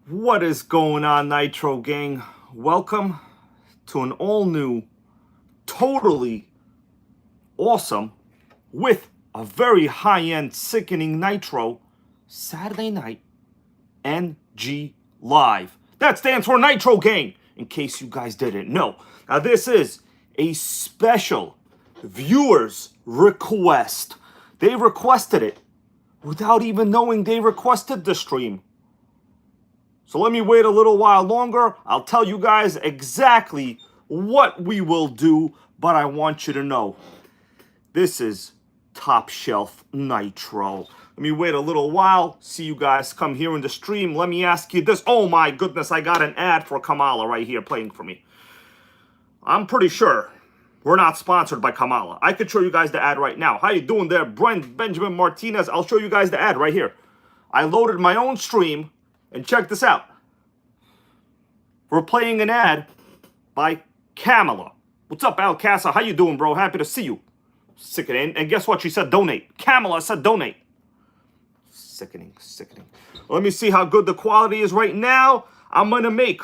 What is going on, Nitro gang? Welcome to an all-new, totally awesome, with a very high-end, sickening Nitro Saturday Night NG Live. That stands for Nitro Gang, in case you guys didn't know. Now, this is a special viewers request. They requested it without even knowing they requested the stream. So let me wait a little while longer. I'll tell you guys exactly what we will do, but I want you to know, this is top shelf Nitro. Let me wait a little while, see you guys come here in the stream. Let me ask you this. Oh my goodness, I got an ad for Kamala right here playing for me. I'm pretty sure we're not sponsored by Kamala. I could show you guys the ad right now. How you doing there, Brent Benjamin Martinez? I'll show you guys the ad right here. I loaded my own stream. And check this out. We're playing an ad by Kamala. What's up, Al Casa? How you doing, bro? Happy to see you. Sickening. And guess what? She said donate. Kamala said donate. Sickening, sickening. Let me see how good the quality is right now. I'm going to make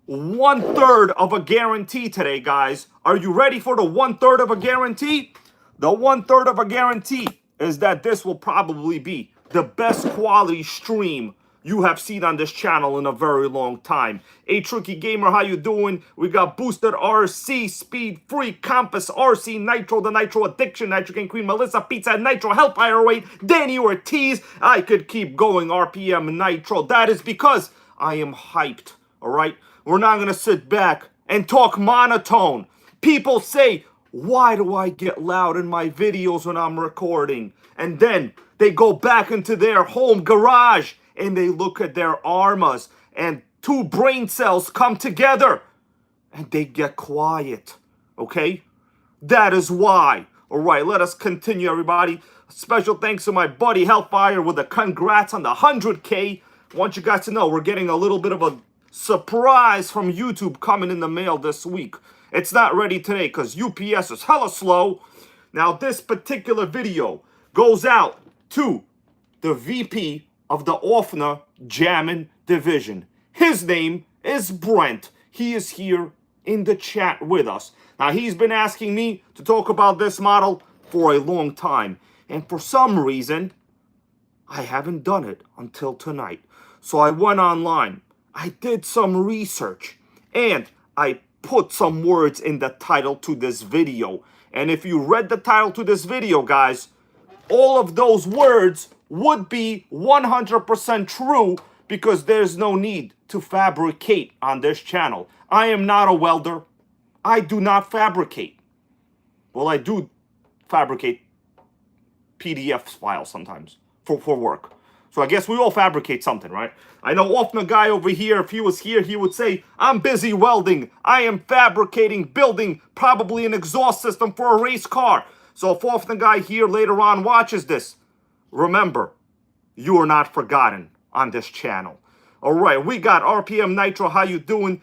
1/3 of a guarantee today, guys. Are you ready for the 1/3 of a guarantee? The 1/3 of a guarantee is that this will probably be the best quality stream you have seen on this channel in a very long time. A Tricky Gamer, how you doing? We got Boosted RC, Speed Free, Compass RC, Nitro, the Nitro Addiction, Nitro King Queen, Melissa Pizza, Nitro, Hellfire 8, Danny Ortiz. I could keep going, RPM Nitro. That is because I am hyped, all right? We're not going to sit back and talk monotone. People say, why do I get loud in my videos when I'm recording? And then they go back into their home garage and they look at their armas, and two brain cells come together, and they get quiet, okay? That is why. All right, let us continue, everybody. Special thanks to my buddy Hellfire with a congrats on the 100K. I want you guys to know we're getting a little bit of a surprise from YouTube coming in the mail this week. It's not ready today because UPS is hella slow. Now, this particular video goes out to the VP of the OFNA Jammin division. His name is Brent. He is here in the chat with us. Now, he's been asking me to talk about this model for a long time. And for some reason, I haven't done it until tonight. So I went online. I did some research. And I put some words in the title to this video. And if you read the title to this video, guys, all of those words would be 100% true because there's no need to fabricate on this channel. I am not a welder. I do not fabricate. Well, I do fabricate PDF files sometimes for work. So I guess we all fabricate something, right? I know OFNA guy over here, if he was here, he would say, I'm busy welding. I am fabricating, building probably an exhaust system for a race car. So if OFNA guy here later on watches this, remember, you are not forgotten on this channel. All right, we got RPM Nitro. How you doing?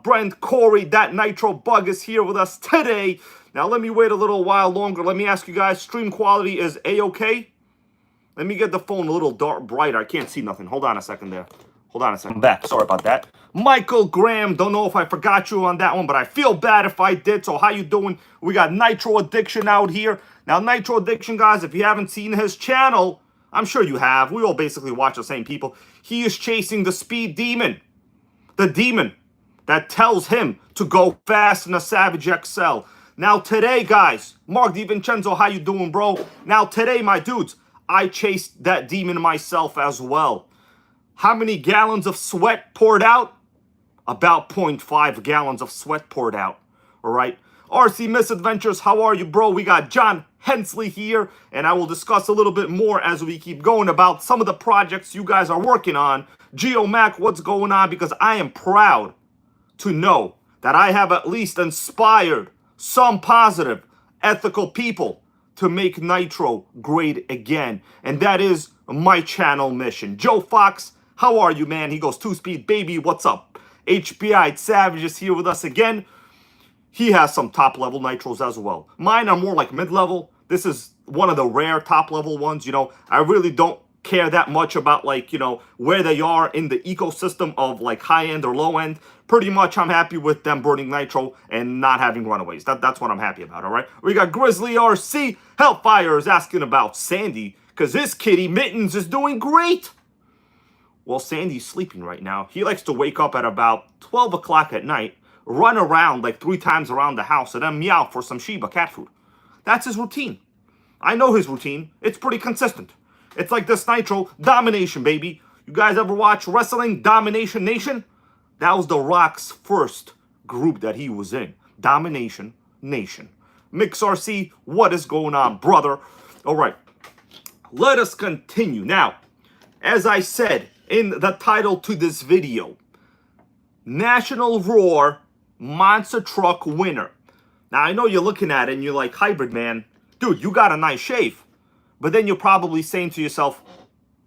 Brent, Corey, that Nitro bug is here with us today. Now, let me wait a little while longer. Let me ask you guys, stream quality is A-okay? Let me get the phone a little brighter. I can't see nothing. Hold on a second there. Hold on a second. I'm back. Sorry about that. Michael Graham. Don't know if I forgot you on that one, but I feel bad if I did. So how you doing? We got Nitro Addiction out here. Now, Nitro Addiction, guys, if you haven't seen his channel, I'm sure you have. We all basically watch the same people. He is chasing the speed demon. The demon that tells him to go fast in a Savage XL. Now, today, guys, Mark DiVincenzo, how you doing, bro? Now, today, my dudes, I chased that demon myself as well. How many gallons of sweat poured out? About 0.5 gallons of sweat poured out. All right. RC Misadventures, how are you, bro? We got John Hensley here, and I will discuss a little bit more as we keep going about some of the projects you guys are working on. GeoMac, what's going on? Because I am proud to know that I have at least inspired some positive, ethical people to make Nitro great again. And that is my channel mission. Joe Fox, how are you, man? He goes, 2-speed, baby, what's up? HBI Savage is here with us again. He has some top-level Nitros as well. Mine are more like mid-level. This is one of the rare top-level ones. You know, I really don't care that much about, like, you know, where they are in the ecosystem of like high end or low end. Pretty much I'm happy with them burning nitro and not having runaways. That's what I'm happy about. All right, we got Grizzly RC. Hellfire is asking about Sandy because his kitty Mittens is doing great. Well, Sandy's sleeping right now. He likes to wake up at about 12 o'clock at night, run around like 3 times around the house, and then meow for some Shiba cat food. That's his routine. I know his routine. It's pretty consistent. It's like this Nitro Domination, baby. You guys ever watch Wrestling Domination Nation? That was The Rock's first group that he was in. Domination Nation. Mix RC, what is going on, brother? All right, let us continue. Now, as I said in the title to this video, National Roar Monster Truck winner. Now, I know you're looking at it and you're like, Hybrid Man, dude, you got a nice shave. But then you're probably saying to yourself,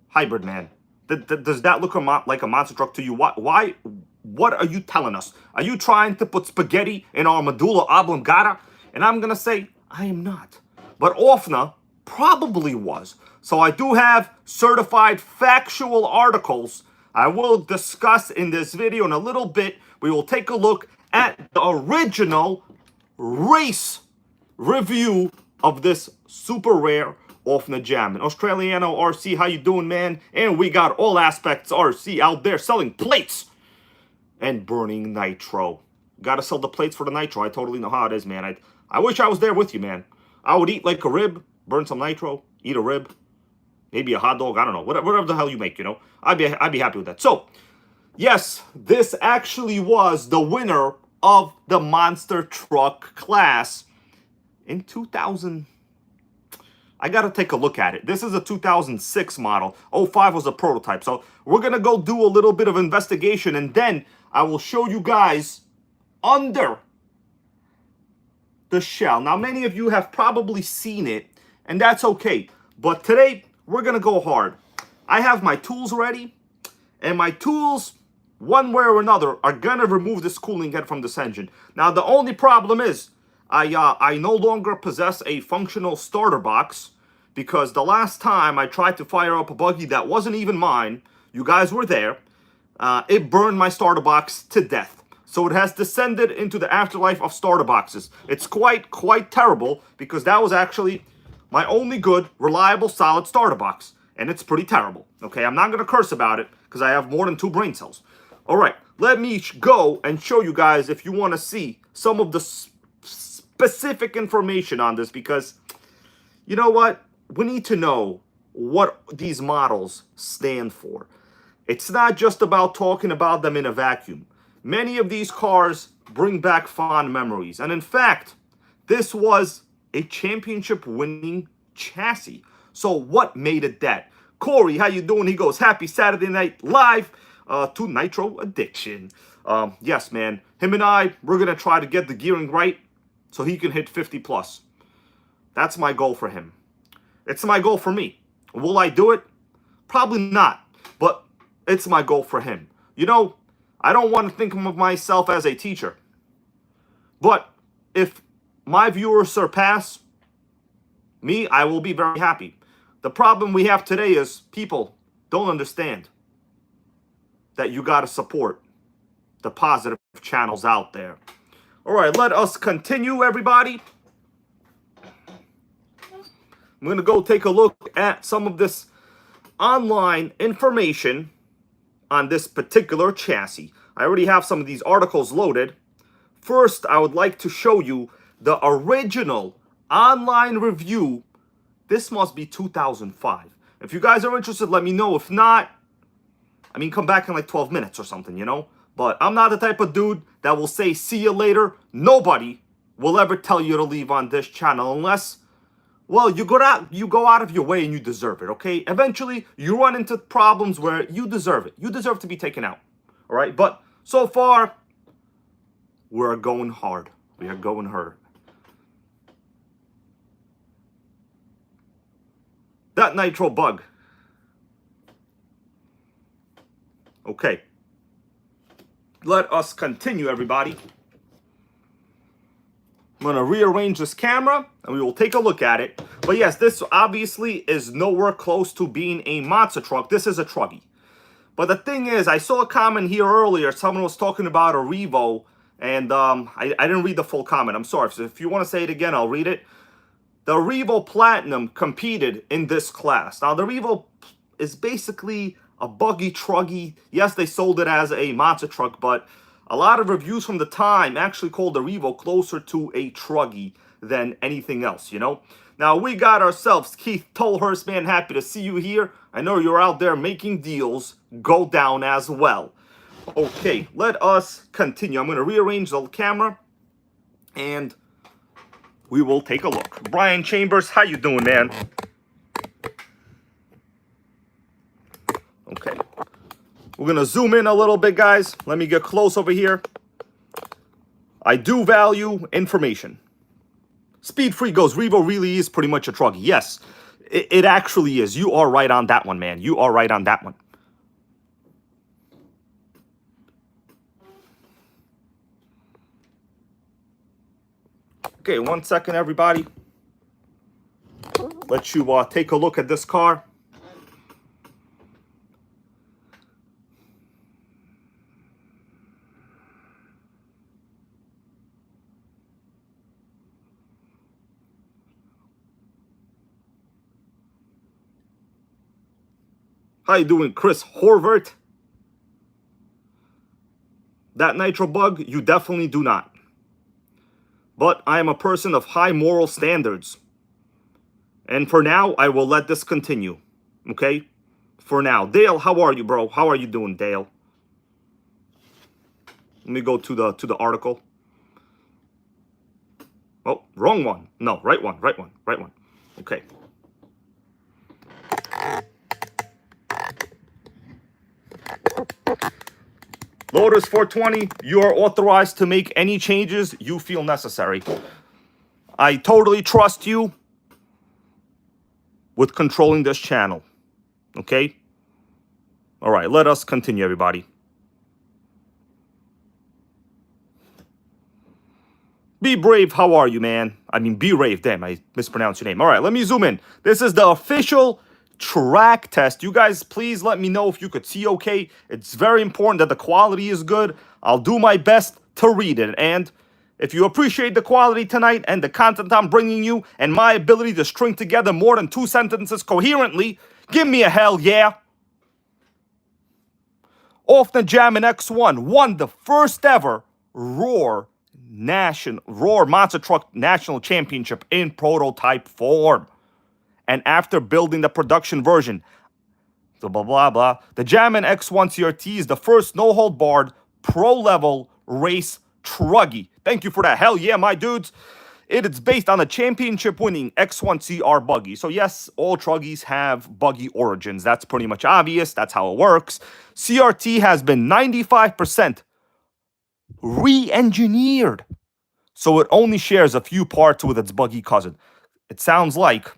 Hybrid Man, does that look like a monster truck to you? Why? What are you telling us? Are you trying to put spaghetti in our medulla oblongata? And I'm going to say, I am not. But OFNA probably was. So I do have certified factual articles I will discuss in this video in a little bit. We will take a look at the original race review of this super rare OFNA Jammin. Australiano RC, how you doing, man? And we got All Aspects RC out there selling plates and burning nitro. Gotta sell the plates for the nitro. I totally know how it is, man. I wish I was there with you, man. I would eat like a rib, burn some nitro, eat a rib, maybe a hot dog, I don't know. Whatever the hell you make, you know. I'd be happy with that. So, yes, this actually was the winner of the monster truck class in 2000. I got to take a look at it. This is a 2006 model. 05 was a prototype. So we're going to go do a little bit of investigation, and then I will show you guys under the shell. Now, many of you have probably seen it, and that's okay. But today, we're going to go hard. I have my tools ready, and my tools, one way or another, are going to remove this cooling head from this engine. Now, the only problem is I no longer possess a functional starter box, because the last time I tried to fire up a buggy that wasn't even mine, you guys were there, it burned my starter box to death. So it has descended into the afterlife of starter boxes. It's quite terrible, because that was actually my only good, reliable, solid starter box. And it's pretty terrible. Okay, I'm not going to curse about it, because I have more than 2 brain cells. All right, let me go and show you guys, if you want to see some of the specific information on this, because you know what? We need to know what these models stand for. It's not just about talking about them in a vacuum. Many of these cars bring back fond memories. And in fact, this was a championship winning chassis. So what made it that? Corey, how you doing? He goes, happy Saturday Night Live to Nitro Addiction. Yes, man. Him and I, we're going to try to get the gearing right so he can hit 50 plus. That's my goal for him. It's my goal for me. Will I do it? Probably not. But it's my goal for him. You know, I don't want to think of myself as a teacher. But if my viewers surpass me, I will be very happy. The problem we have today is people don't understand that you got to support the positive channels out there. All right, let us continue, everybody. I'm going to go take a look at some of this online information on this particular chassis. I already have some of these articles loaded. First, I would like to show you the original online review. This must be 2005. If you guys are interested, let me know. If not, I mean, come back in like 12 minutes or something, you know? But I'm not the type of dude that will say, see you later. Nobody will ever tell you to leave on this channel unless, well, you go out of your way and you deserve it, okay? Eventually, you run into problems where you deserve it. You deserve to be taken out, all right? But so far, we're going hard. We are going hard. That nitro bug. Okay. Let us continue, everybody. I'm going to rearrange this camera, and we will take a look at it. But yes, this obviously is nowhere close to being a monster truck. This is a truggy. But the thing is, I saw a comment here earlier. Someone was talking about a Revo, and I didn't read the full comment. I'm sorry. So if you want to say it again, I'll read it. The Revo Platinum competed in this class. Now, the Revo is basically a buggy truggy. Yes, they sold it as a monster truck, but a lot of reviews from the time actually called the Revo closer to a truggy than anything else, you know? Now, we got ourselves Keith Tolhurst, man. Happy to see you here. I know you're out there making deals. Go down as well. Okay, let us continue. I'm going to rearrange the camera, and we will take a look. Brian Chambers, how you doing, man? Okay. We're going to zoom in a little bit, guys. Let me get close over here. I do value information. Speed Free goes, Revo really is pretty much a truggy. Yes, it actually is. You are right on that one, man. You are right on that one. Okay, 1 second, everybody. Let you take a look at this car. How you doing, Chris Horvath? That Nitro bug, you definitely do not. But I am a person of high moral standards. And for now, I will let this continue. Okay? For now. Dale, how are you, bro? How are you doing, Dale? Let me go to the article. Oh, wrong one. No, right one, right one, right one. Okay. Lotus 420, you are authorized to make any changes you feel necessary. I totally trust you with controlling this channel. Okay? All right, let us continue, everybody. Be Brave, how are you, man? I mean, Be Brave, damn, I mispronounced your name. All right, let me zoom in. This is the official track test. You guys, please let me know if you could see okay. It's very important that the quality is good. I'll do my best to read it. And if you appreciate the quality tonight and the content I'm bringing you and my ability to string together more than 2 sentences coherently, give me a hell yeah. OFNA Jammin X1 won the first ever Roar Monster Truck National Championship in prototype form. And after building the production version, the the Jammin X1 CRT is the first no-hold-barred pro-level race truggy. Thank you for that. Hell yeah, my dudes. It is based on the championship-winning X1 CR buggy. So yes, all truggies have buggy origins. That's pretty much obvious. That's how it works. CRT has been 95% re-engineered. So it only shares a few parts with its buggy cousin. It sounds like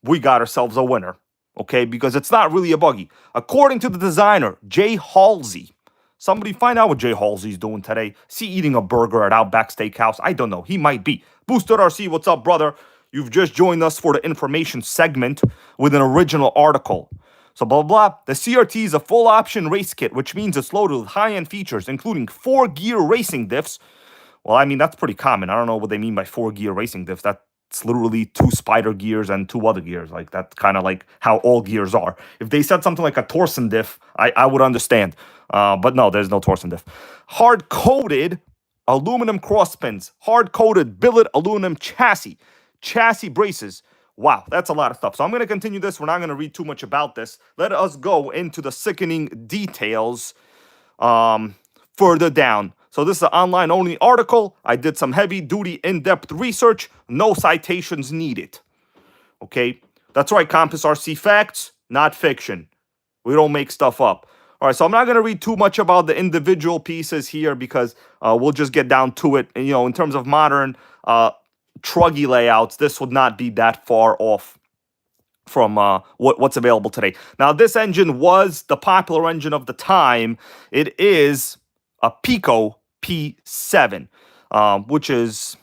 we got ourselves a winner, okay? Because it's not really a buggy. According to the designer, Jay Halsey, somebody find out what Jay Halsey's doing today. Is he eating a burger at Outback Steakhouse? I don't know. He might be. Boosted RC, what's up, brother? You've just joined us for the information segment with an original article. So blah, blah, blah. The CRT is a full-option race kit, which means it's loaded with high-end features, including 4-gear racing diffs. Well, I mean, that's pretty common. I don't know what they mean by 4-gear racing diffs. It's literally 2 spider gears and 2 other gears. Like, that's kind of like how all gears are. If they said something like a torsion diff, I would understand. But no, there's no torsion diff. Hard-coated aluminum crosspins. Hard-coated billet aluminum chassis. Chassis braces. Wow, that's a lot of stuff. So I'm going to continue this. We're not going to read too much about this. Let us go into the sickening details further down. So this is an online-only article. I did some heavy-duty, in-depth research. No citations needed. Okay? That's right, Compass RC facts, not fiction. We don't make stuff up. All right, so I'm not going to read too much about the individual pieces here because we'll just get down to it. And, you know, in terms of modern truggy layouts, this would not be that far off from what's available today. Now, this engine was the popular engine of the time. It is a Pico P7, which is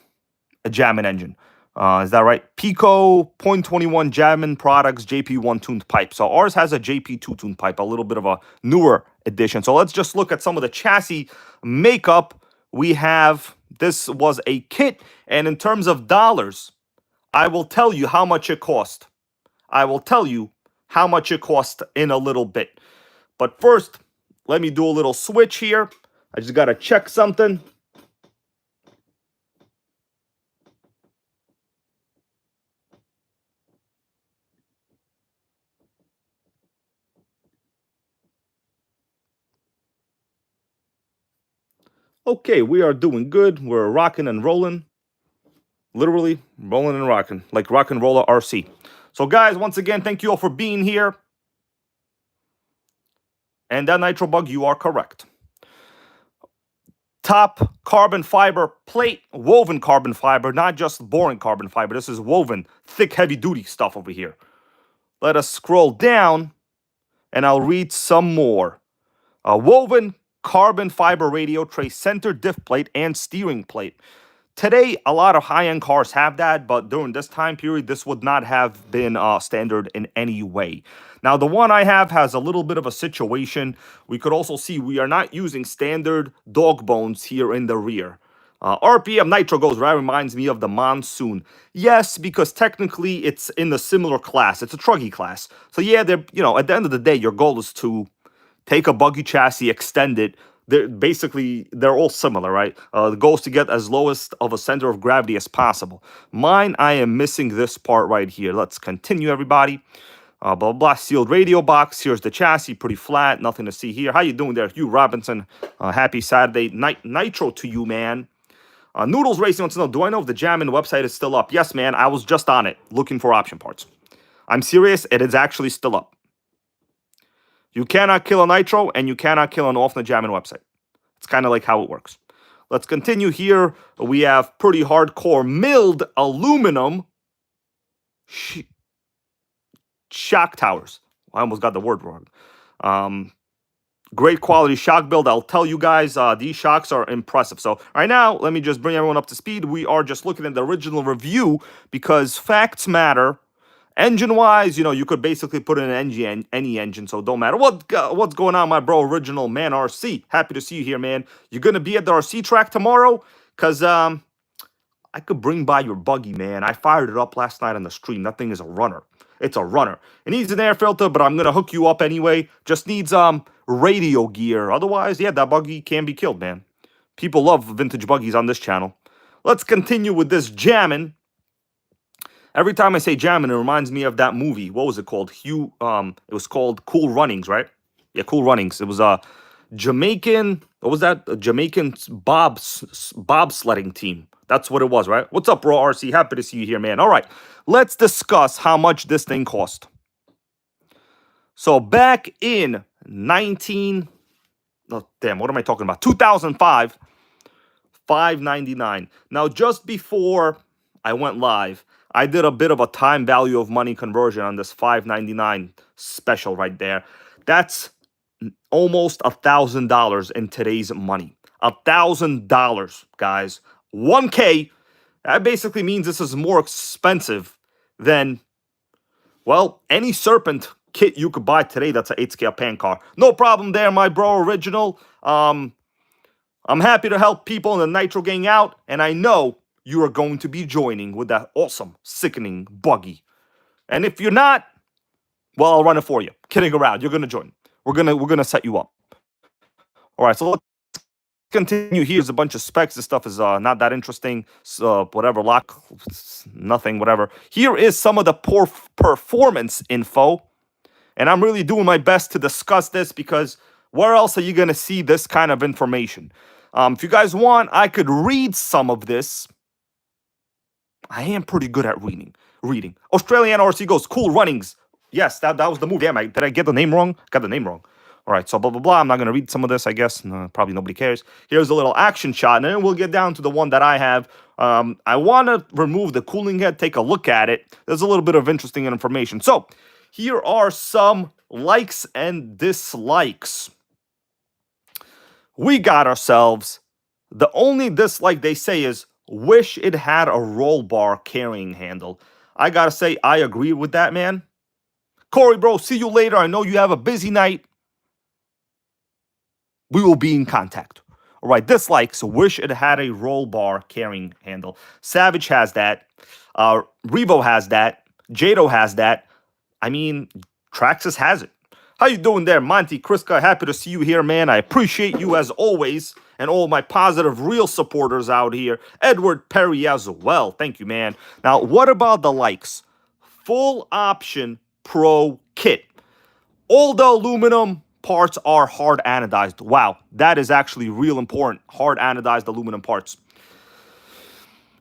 a Jammin engine. Is that right? Pico .21 Jammin Products JP1 tuned pipe. So ours has a JP2 tuned pipe, a little bit of a newer edition. So let's just look at some of the chassis makeup we have. This was a kit, and in terms of dollars, I will tell you how much it cost. I will tell you how much it cost in a little bit. But first, let me do a little switch here. I just got to check something. Okay, we are doing good. We're rocking and rolling. Literally rolling and rocking, like Rock and Roller RC. So guys, once again, thank you all for being here. And that Nitro bug, you are correct. Top carbon fiber plate, woven carbon fiber, not just boring carbon fiber. This is woven, thick, heavy-duty stuff over here. Let us scroll down, and I'll read some more. Woven carbon fiber radio tray, center diff plate, and steering plate. Today, a lot of high-end cars have that, but during this time period, this would not have been standard in any way. Now, the one I have has a little bit of a situation. We could also see we are not using standard dog bones here in the rear. RPM Nitro goes right, reminds me of the Monsoon. Yes, because technically it's in the similar class. It's a truggy class. So yeah, they're, at the end of the day, your goal is to take a buggy chassis, extend it. They're all similar, right? The goal is to get as lowest of a center of gravity as possible. Mine, I am missing this part right here. Let's continue, everybody. Blah, blah, blah. Sealed radio box. Here's the chassis, pretty flat. Nothing to see here. How you doing there, Hugh Robinson? Happy Saturday Nitro to you, man. Noodles Racing wants to know, do I know if the Jammin website is still up? Yes, man. I was just on it, looking for option parts. I'm serious. It is actually still up. You cannot kill a Nitro, and you cannot kill an OFNA Jammin website. It's kind of like how it works. Let's continue here. We have pretty hardcore milled aluminum shock towers. I almost got the word wrong. Great quality shock build. I'll tell you guys, these shocks are impressive. So right now, let me just bring everyone up to speed. We are just looking at the original review because facts matter. Engine-wise, you could basically put in any engine, so it don't matter. What's going on, my bro, Original Man RC? Happy to see you here, man. You're going to be at the RC track tomorrow? Because I could bring by your buggy, man. I fired it up last night on the stream. That thing is a runner. It's a runner. It needs an air filter, but I'm going to hook you up anyway. Just needs radio gear. Otherwise, yeah, that buggy can be killed, man. People love vintage buggies on this channel. Let's continue with this Jammin. Every time I say Jammin, it reminds me of that movie. What was it called? It was called Cool Runnings, right? Yeah, Cool Runnings. It was a Jamaican, what was that? A Jamaican bobsledding team. That's what it was, right? What's up, bro, RC? Happy to see you here, man. All right, let's discuss how much this thing cost. So back in 2005, $599. Now, just before I went live, I did a bit of a time value of money conversion on this $599 special right there. That's almost $1,000 in today's money. $1,000, guys. 1K. That basically means this is more expensive than, well, any Serpent kit you could buy today that's an 8-scale pan car. No problem there, my bro, Original. I'm happy to help people in the Nitro gang out, and I know you are going to be joining with that awesome, sickening buggy. And if you're not, well, I'll run it for you. Kidding around. You're going to join. We're gonna set you up. All right, so let's continue. Here's a bunch of specs. This stuff is not that interesting. So whatever, lock, nothing, whatever. Here is some of the performance info. And I'm really doing my best to discuss this because where else are you going to see this kind of information? If you guys want, I could read some of this. I am pretty good at reading. Australian RC goes, Cool Runnings. Yes, that was the movie. Did I get the name wrong? Got the name wrong. All right, so blah, blah, blah. I'm not going to read some of this, I guess. No, probably nobody cares. Here's a little action shot, and then we'll get down to the one that I have. I want to remove the cooling head, take a look at it. There's a little bit of interesting information. So here are some likes and dislikes. We got ourselves, the only dislike they say is Wish it had a roll bar carrying handle. I gotta say, I agree with that, man. Corey, bro, see you later. I know you have a busy night. We will be in contact. All right, dislikes. Wish it had a roll bar carrying handle. Savage has that. Revo has that. Jado has that. I mean, Traxxas has it. How you doing there, Monty Kriska? Happy to see you here, man. I appreciate you as always, and all my positive, real supporters out here. Edward Perry as well. Thank you, man. Now, what about the likes? Full option pro kit. All the aluminum parts are hard anodized. Wow, that is actually real important. Hard anodized aluminum parts.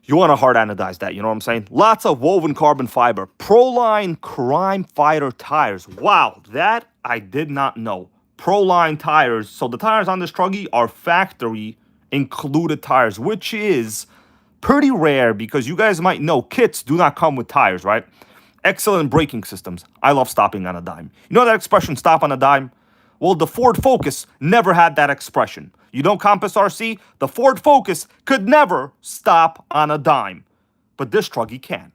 You want to hard anodize that, you know what I'm saying? Lots of woven carbon fiber. Proline Crime Fighter tires. Wow, that I did not know. Proline tires. So the tires on this truggy are factory included tires, which is pretty rare because you guys might know kits do not come with tires, right? Excellent braking systems. I love stopping on a dime. You know that expression, stop on a dime? Well, the Ford Focus never had that expression. You know Compass RC? The Ford Focus could never stop on a dime. But this truggy can.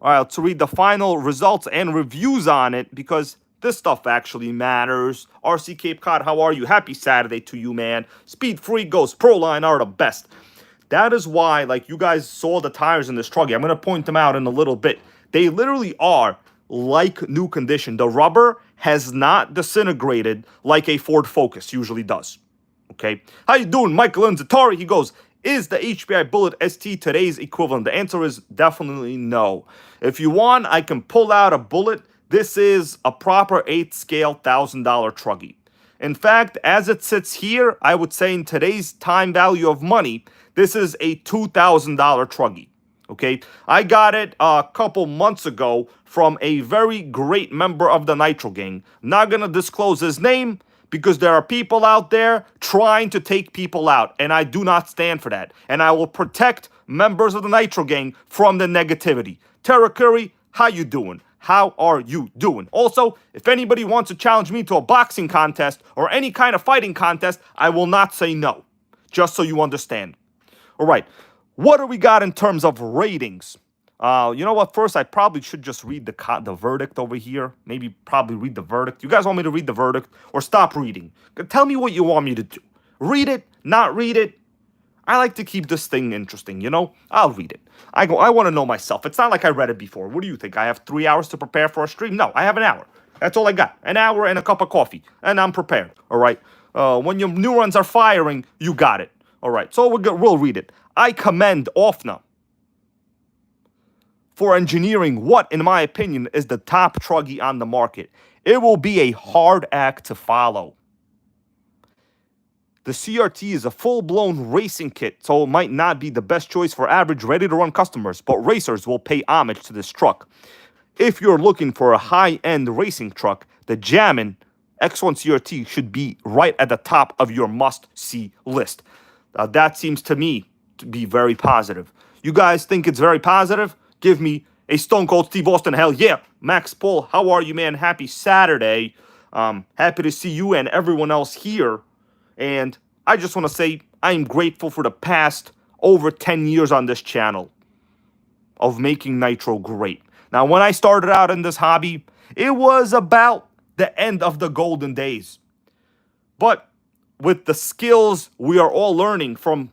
All right, let's read the final results and reviews on it because this stuff actually matters. RC Cape Cod, how are you? Happy Saturday to you, man. Speed Free Ghost, Proline are the best. That is why, like, you guys saw the tires in this truggy. I'm going to point them out in a little bit. They literally are like new condition. The rubber has not disintegrated like a Ford Focus usually does. Okay, how you doing, Michael Inzatari? He goes, is the HPI Bullet ST today's equivalent? The answer is definitely no. If you want, I can pull out a Bullet. This is a proper 8th scale $1,000 truggy. In fact, as it sits here, I would say in today's time value of money, this is a $2,000 truggy. Okay, I got it a couple months ago from a very great member of the Nitro gang. Not gonna disclose his name because there are people out there trying to take people out, and I do not stand for that. And I will protect members of the Nitro gang from the negativity. Tara Curry, how you doing? How are you doing? Also, if anybody wants to challenge me to a boxing contest or any kind of fighting contest, I will not say no. Just so you understand. All right. What do we got in terms of ratings? You know what? First, I probably should just read the verdict over here. Maybe probably read the verdict. You guys want me to read the verdict or stop reading? Tell me what you want me to do. Read it, not read it. I like to keep this thing interesting, you know? I'll read it. I want to know myself. It's not like I read it before. What do you think? I have 3 hours to prepare for a stream? No, I have an hour. That's all I got. An hour and a cup of coffee. And I'm prepared, all right? When your neurons are firing, you got it. All right, so we'll read it. I commend OFNA for engineering what, in my opinion, is the top truggy on the market. It will be a hard act to follow. The CRT is a full-blown racing kit, so it might not be the best choice for average, ready-to-run customers, but racers will pay homage to this truck. If you're looking for a high-end racing truck, the Jammin X1 CRT should be right at the top of your must-see list. That seems to me to be very positive. You guys think it's very positive? Give me a Stone Cold Steve Austin. Hell yeah. Max Paul, how are you, man? Happy Saturday. Happy to see you and everyone else here. And I just want to say I'm grateful for the past over 10 years on this channel of making Nitro great. Now, when I started out in this hobby, it was about the end of the golden days. But with the skills we are all learning from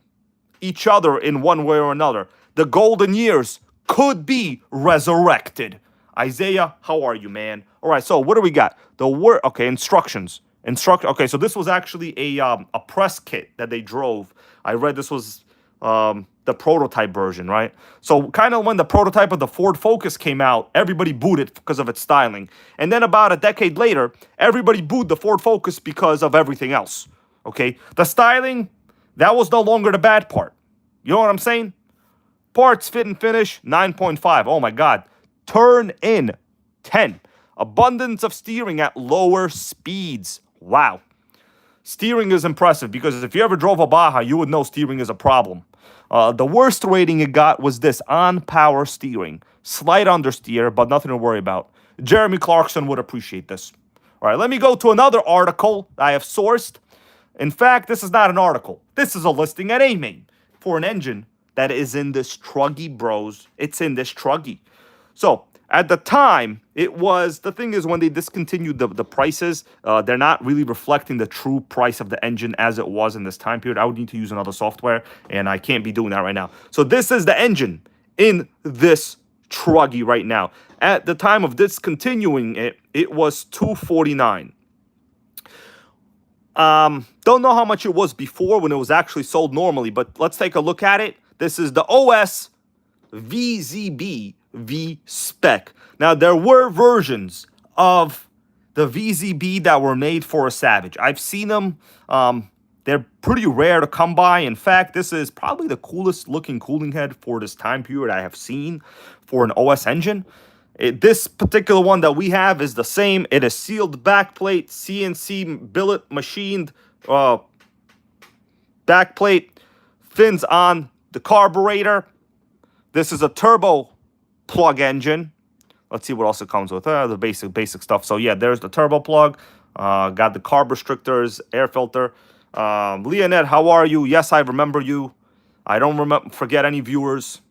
each other in one way or another, the golden years could be resurrected. Isaiah, how are you, man? All right, so what do we got? Okay, instructions. Okay, so this was actually a press kit that they drove. I read this was the prototype version, right? So kind of when the prototype of the Ford Focus came out, everybody booed it because of its styling. And then about a decade later, everybody booed the Ford Focus because of everything else. Okay, the styling, that was no longer the bad part. You know what I'm saying? Parts, fit and finish, 9.5. Oh my God. Turn in, 10. Abundance of steering at lower speeds. Wow. Steering is impressive because if you ever drove a Baja, you would know steering is a problem. The worst rating it got was this, on power steering. Slight understeer, but nothing to worry about. Jeremy Clarkson would appreciate this. All right, let me go to another article I have sourced. In fact, this is not an article. This is a listing at AMain for an engine that is in this truggy, bros. It's in this truggy. So at the time, it was, the thing is, when they discontinued the prices, they're not really reflecting the true price of the engine as it was in this time period. I would need to use another software, and I can't be doing that right now. So this is the engine in this truggy right now. At the time of discontinuing it, it was $249. Don't know how much it was before when it was actually sold normally, but let's take a look at it. This is the OS VZB VSpec. Now, there were versions of the VZB that were made for a Savage. I've seen them. They're pretty rare to come by. In fact, this is probably the coolest looking cooling head for this time period I have seen for an OS engine. This particular one that we have is the same. It is sealed backplate, CNC billet machined backplate, fins on the carburetor. This is a turbo plug engine. Let's see what else it comes with. The basic stuff. So yeah, there's the turbo plug. Got the carb restrictors, air filter. Leonette, how are you? Yes, I remember you. I don't forget any viewers.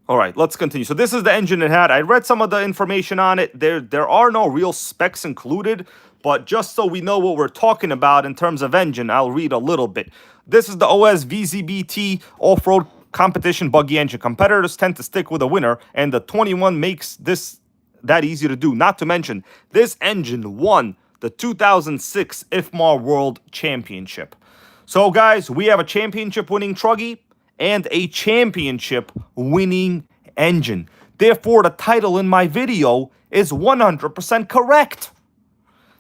All right, let's continue. So this is the engine it had. I read some of the information on it. There are no real specs included, but just so we know what we're talking about in terms of engine, I'll read a little bit. This is the OS VZBT off-road competition buggy engine. Competitors tend to stick with a winner, and the 21 makes this that easy to do. Not to mention, this engine won the 2006 IFMAR World Championship. So guys, we have a championship winning truggy and a championship winning engine. Therefore, the title in my video is 100% correct.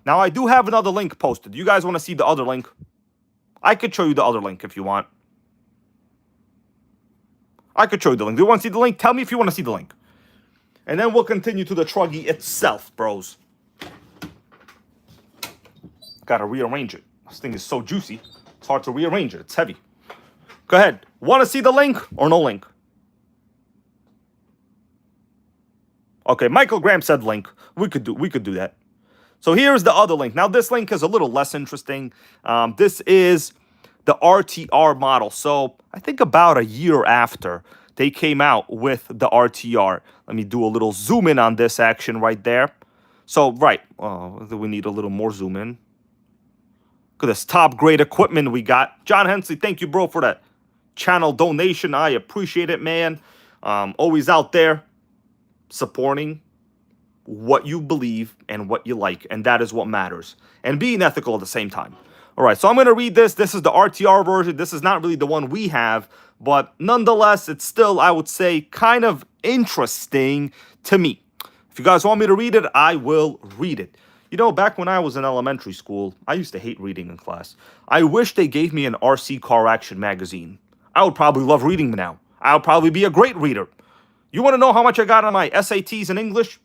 Now, I do have another link posted. You guys want to see the other link? I could show you the other link if you want. I could show you the link. Do you want to see the link? Tell me if you want to see the link. And then we'll continue to the truggy itself, bros. Gotta rearrange it. This thing is so juicy. It's hard to rearrange it. It's heavy. Go ahead. Want to see the link or no link? Okay, Michael Graham said link. We could do that. So here's the other link. Now this link is a little less interesting. This is the RTR model. So I think about a year after they came out with the RTR. Let me do a little zoom in on this action right there. So right, we need a little more zoom in. Look at this top grade equipment we got. John Hensley, thank you, bro, for that channel donation. I appreciate it, man. Always out there supporting what you believe and what you like, and that is what matters, and being ethical at the same time. All right, so I'm going to read this. This is the RTR version. This is not really the one we have, but nonetheless, it's still, I would say, kind of interesting to me. If you guys want me to read it, I will read it. You know, back when I was in elementary school, I used to hate reading in class. I wish they gave me an RC Car Action magazine. I would probably love reading now. I would probably be a great reader. You want to know how much I got on my SATs in English?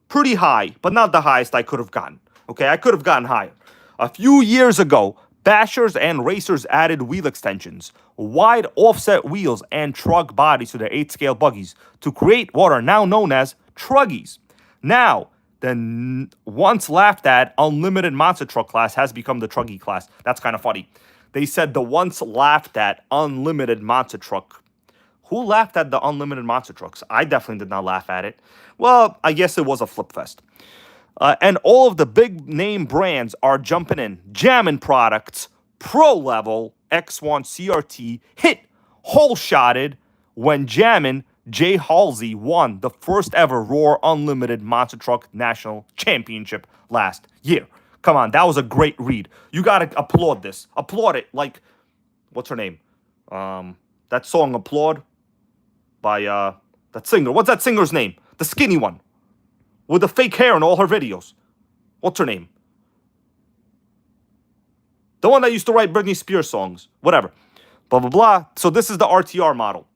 Pretty high, but not the highest I could have gotten. Okay, I could have gotten higher. A few years ago, bashers and racers added wheel extensions, wide offset wheels, and trug bodies to their 8-scale buggies to create what are now known as truggies. Now, the once laughed at unlimited monster truck class has become the truggy class. That's kind of funny. They said the once laughed at unlimited monster truck. Who laughed at the unlimited monster trucks? I definitely did not laugh at it. Well, I guess it was a flip fest. And all of the big name brands are jumping in. Jammin products, pro level X1 CRT hit hole shotted when Jammin Jay Halsey won the first ever Roar Unlimited Monster Truck National Championship last year. Come on, that was a great read. You gotta applaud this. Applaud it. Like, what's her name? That song Applaud by that singer. What's that singer's name? The skinny one with the fake hair in all her videos. What's her name? The one that used to write Britney Spears songs. Whatever. Blah, blah, blah. So this is the RTR model.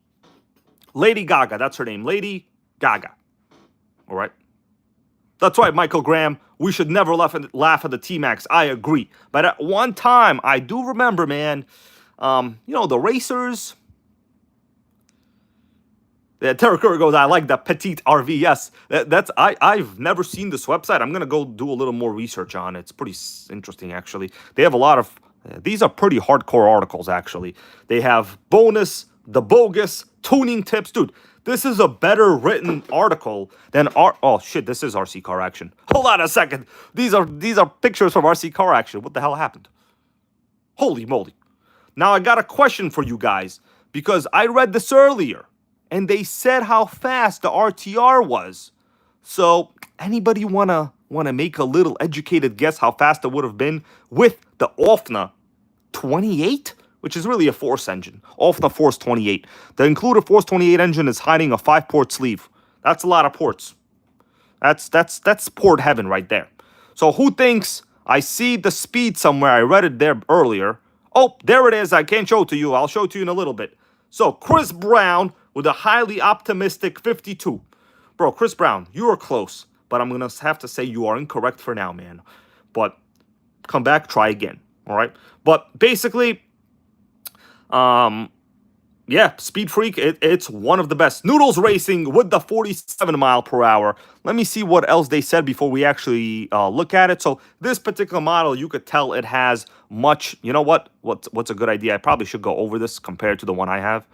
Lady Gaga, that's her name. Lady Gaga. All right. That's right, Michael Graham. We should never laugh at the T-Max. I agree. But at one time, I do remember, man, you know, the racers. Yeah, Tara Curry goes, I like that petite RV. Yes, I've never seen this website. I'm going to go do a little more research on it. It's pretty interesting, actually. They have a lot of These are pretty hardcore articles, actually. They have bonus, the bogus, tuning tips. Dude, this is a better written article than oh shit, this is RC Car Action. Hold on a second. These are pictures from RC Car Action. What the hell happened? Holy moly. Now I got a question for you guys, because I read this earlier and they said how fast the RTR was. So anybody wanna make a little educated guess how fast it would have been with the OFNA 28, which is really a Force engine. OFNA Force 28. The included Force 28 engine is hiding a 5-port sleeve. That's a lot of ports. That's port heaven right there. So who thinks I see the speed somewhere? I read it there earlier. Oh, there it is. I can't show it to you. I'll show it to you in a little bit. So Chris Brown with a highly optimistic 52. Bro, Chris Brown, you are close, but I'm going to have to say you are incorrect for now, man. But come back, try again. All right. But basically, yeah, Speed Freak, it's one of the best. Noodles Racing with the 47 mile per hour. Let me see what else they said before we actually look at it. So this particular model, you could tell it has much. You know what? What's a good idea? I probably should go over this compared to the one I have,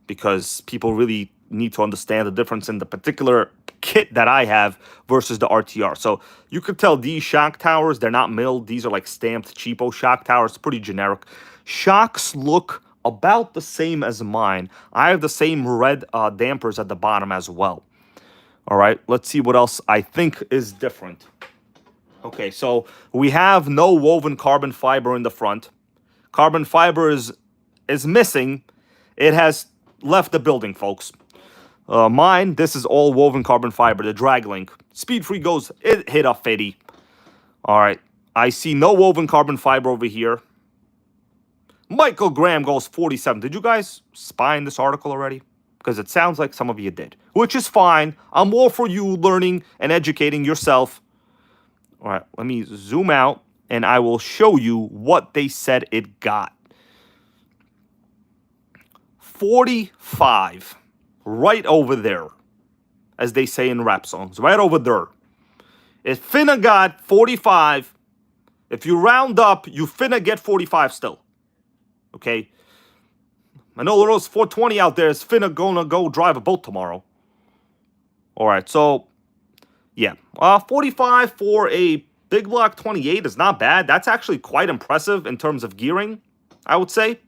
because people really need to understand the difference in the particular kit that I have versus the RTR. So you could tell these shock towers, they're not milled. These are like stamped cheapo shock towers, pretty generic. Shocks look about the same as mine. I have the same red dampers at the bottom as well. All right, let's see what else I think is different. Okay, so we have no woven carbon fiber in the front. Carbon fiber is missing. It has left the building, folks. Mine, this is all woven carbon fiber, the drag link. Speed Freak goes, it hit a 50. All right, I see no woven carbon fiber over here. Michael Graham goes 47. Did you guys spy in this article already? Because it sounds like some of you did, which is fine. I'm all for you learning and educating yourself. All right, let me zoom out and I will show you what they said it got. 45. Right over there, as they say in rap songs, right over there. It finna got 45. If you round up, you finna get 45 still. Okay? I know those 420 out there is finna gonna go drive a boat tomorrow. All right, so, yeah. 45 for a big block 28 is not bad. That's actually quite impressive in terms of gearing, I would say.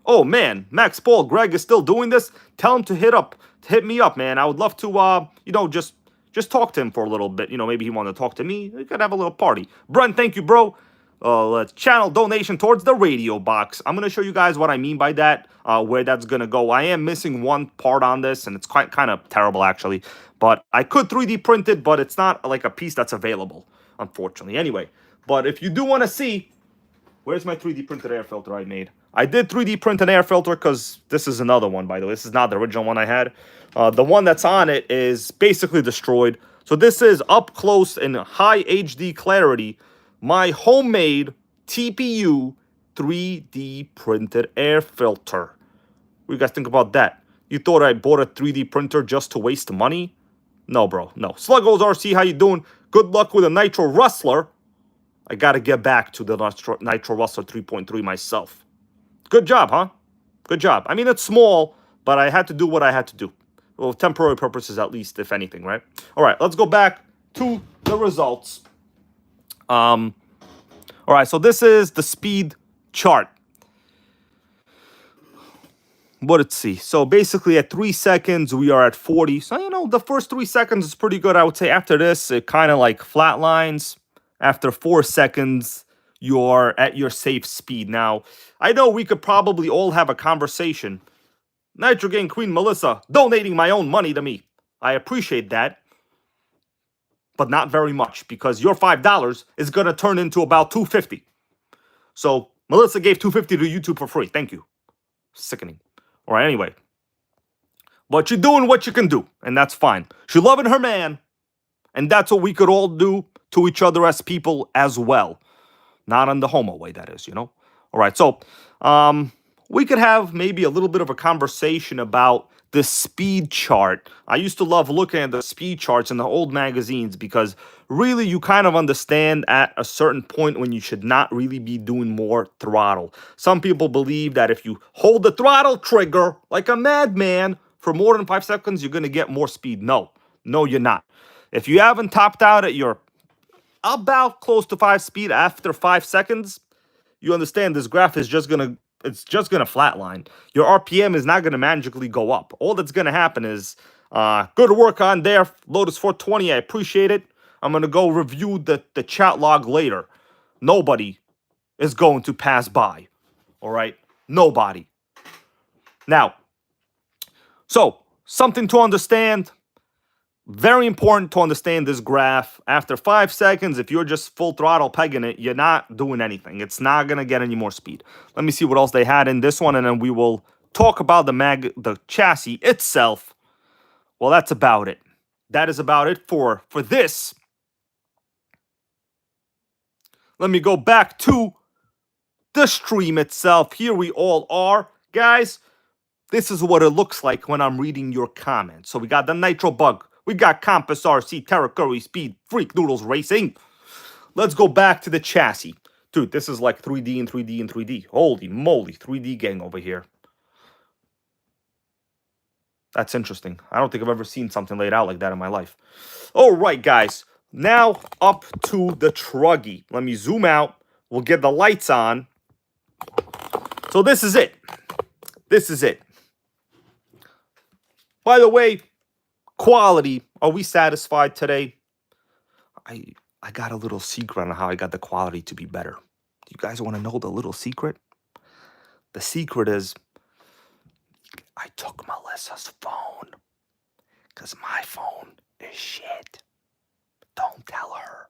Oh man, Max Paul, Greg is still doing this. Tell him to hit me up, man. I would love to, just talk to him for a little bit. Maybe he wanted to talk to me. We could have a little party. Brent, thank you, bro. Channel donation towards the radio box. I'm gonna show you guys what I mean by that, where that's gonna go. I am missing one part on this, and it's kind of terrible actually. But I could 3D print it, but it's not like a piece that's available, unfortunately. Anyway, but if you do want to see, where's my 3D printed air filter I made? I did 3D print an air filter because this is another one, by the way. This is not the original one I had. The one that's on it is basically destroyed. So this is up close in high HD clarity. My homemade TPU 3D printed air filter. What do you guys think about that? You thought I bought a 3D printer just to waste money? No, bro, no. Sluggos RC, how you doing? Good luck with a Nitro Rustler. I got to get back to the Nitro Rustler 3.3 myself. Good job, huh? Good job. I mean, it's small, but I had to do what I had to do. Well, temporary purposes at least, if anything, right? All right, let's go back to the results. All right, so this is the speed chart. Let's see. So basically at 3 seconds, we are at 40. So, the first 3 seconds is pretty good. I would say after this, it kind of like flatlines. After 4 seconds, you're at your safe speed. Now, I know we could probably all have a conversation. Nitro Gang Queen Melissa donating my own money to me. I appreciate that. But not very much, because your $5 is going to turn into about $2.50. So, Melissa gave $2.50 to YouTube for free. Thank you. Sickening. All right, anyway. But you're doing what you can do, and that's fine. She's loving her man, and that's what we could all do to each other as people as well. Not in the homo way, that is, All right, so we could have maybe a little bit of a conversation about the speed chart. I used to love looking at the speed charts in the old magazines because really you kind of understand at a certain point when you should not really be doing more throttle. Some people believe that if you hold the throttle trigger like a madman for more than 5 seconds, you're going to get more speed. No, you're not. If you haven't topped out at your about close to 5 speed after 5 seconds, you understand this graph is just gonna flatline. Your RPM is not gonna magically go up. All that's gonna happen is good work on there, Lotus 420. I appreciate it. I'm gonna go review the chat log later. Nobody is going to pass by. All right, nobody. Now, so something to understand. Very important to understand this graph. After 5 seconds, if you're just full throttle pegging it, you're not doing anything. It's not going to get any more speed. Let me see what else they had in this one, and then we will talk about the chassis itself. Well, that's about it. That is about it for this. Let me go back to the stream itself. Here we all are. Guys, this is what it looks like when I'm reading your comments. So we got the Nitro Bug. We got Compass RC, Terra Curry Speed, Freak Noodles Racing. Let's go back to the chassis. Dude, this is like 3D and 3D and 3D. Holy moly, 3D gang over here. That's interesting. I don't think I've ever seen something laid out like that in my life. All right, guys. Now up to the truggy. Let me zoom out. We'll get the lights on. So this is it. This is it. By the way, quality, are we satisfied today? I got a little secret on how I got the quality to be better. Do you guys want to know the little secret? The secret is I took Melissa's phone because my phone is shit. Don't tell her.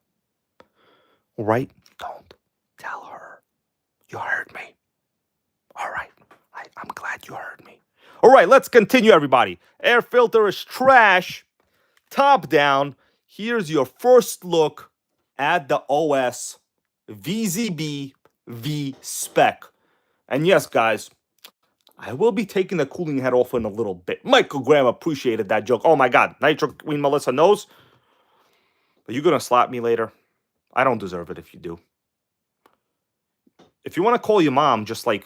All right? Don't tell her. You heard me. All right. I'm glad you heard me. All right, let's continue, everybody. Air filter is trash. Top down. Here's your first look at the OS VZB V-Spec. And yes, guys, I will be taking the cooling head off in a little bit. Michael Graham appreciated that joke. Oh, my God. Nitro Queen Melissa knows. Are you going to slap me later? I don't deserve it if you do. If you want to call your mom, just like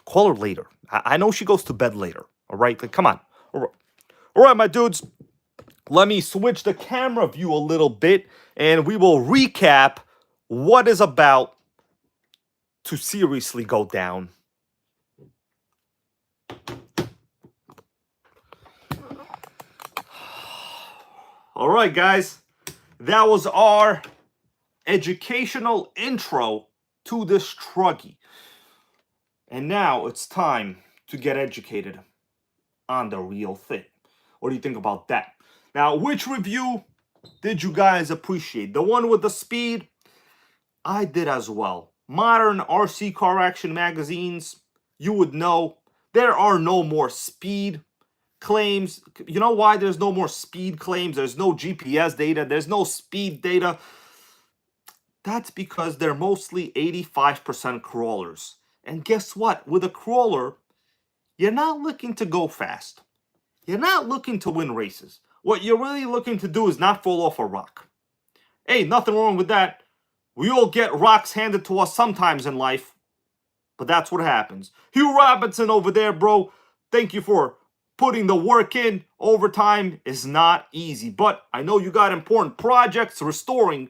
call her later. I know she goes to bed later. All right? Like, come on. All right, my dudes. Let me switch the camera view a little bit, and we will recap what is about to seriously go down. All right, guys. That was our educational intro to this truggy. And now it's time to get educated on the real thing. What do you think about that? Now, which review did you guys appreciate? The one with the speed? I did as well. Modern RC car action magazines, you would know there are no more speed claims. You know why there's no more speed claims? There's no GPS data. There's no speed data. That's because they're mostly 85% crawlers. And guess what? With a crawler, you're not looking to go fast. You're not looking to win races. What you're really looking to do is not fall off a rock. Hey, nothing wrong with that. We all get rocks handed to us sometimes in life. But that's what happens. Hugh Robinson over there, bro. Thank you for putting the work in. Overtime is not easy. But I know you got important projects restoring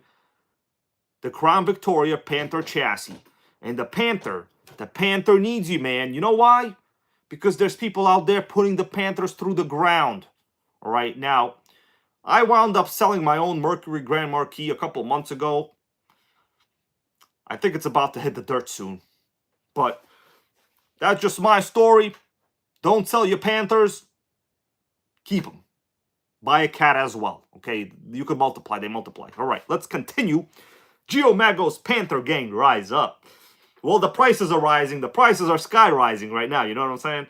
the Crown Victoria Panther chassis. And the Panther needs you, man. You know why? Because there's people out there putting the Panthers through the ground. All right, now, I wound up selling my own Mercury Grand Marquis a couple months ago. I think it's about to hit the dirt soon. But that's just my story. Don't sell your Panthers. Keep them. Buy a cat as well. Okay, you can multiply. They multiply. All right, let's continue. Geo Mago's Panther gang, rise up. Well, the prices are rising. The prices are sky rising right now. You know what I'm saying?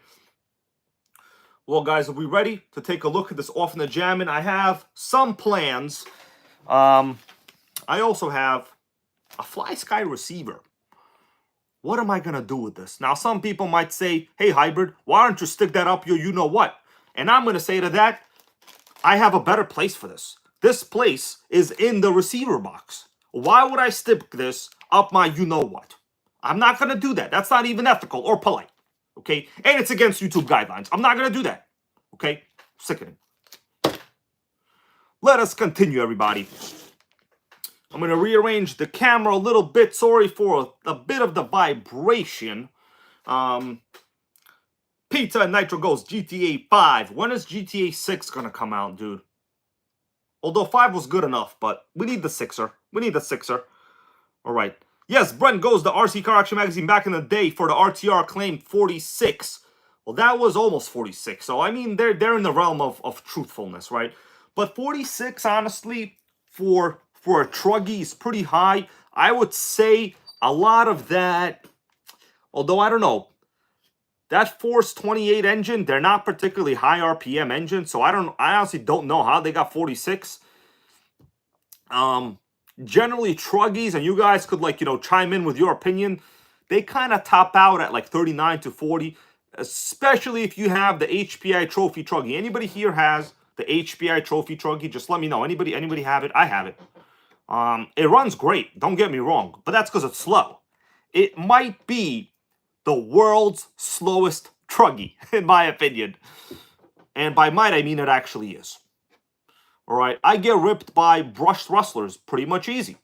Well, guys, are we ready to take a look at this OFNA Jammin? I have some plans. I also have a Fly Sky receiver. What am I going to do with this? Now, some people might say, hey, Hybrid, why don't you stick that up your you-know-what? And I'm going to say to that, I have a better place for this. This place is in the receiver box. Why would I stick this up my you-know-what? I'm not going to do that. That's not even ethical or polite. Okay? And it's against YouTube guidelines. I'm not going to do that. Okay? Sickening. Let us continue, everybody. I'm going to rearrange the camera a little bit. Sorry for a bit of the vibration. Pizza and Nitro goes GTA 5. When is GTA 6 going to come out, dude? Although 5 was good enough, but we need the 6er. We need the 6er. All right. Yes, Brent goes the RC Car Action Magazine back in the day for the RTR claim 46. Well, that was almost 46. So, I mean, they're in the realm of truthfulness, right? But 46, honestly, for a truggy is pretty high. I would say a lot of that, although I don't know, that Force 28 engine, they're not particularly high RPM engine, so I honestly don't know how they got 46. Generally truggies, and you guys could, like, you know, chime in with your opinion, they kind of top out at like 39 to 40, especially if you have the HPI Trophy truggy. Anybody here has the HPI Trophy truggy? Just let me know. Anybody have it? I have it. It runs great, don't get me wrong, but that's because it's slow. It might be the world's slowest truggy, in my opinion. And by might, I mean it actually is. All right, I get ripped by brushed rustlers pretty much easy.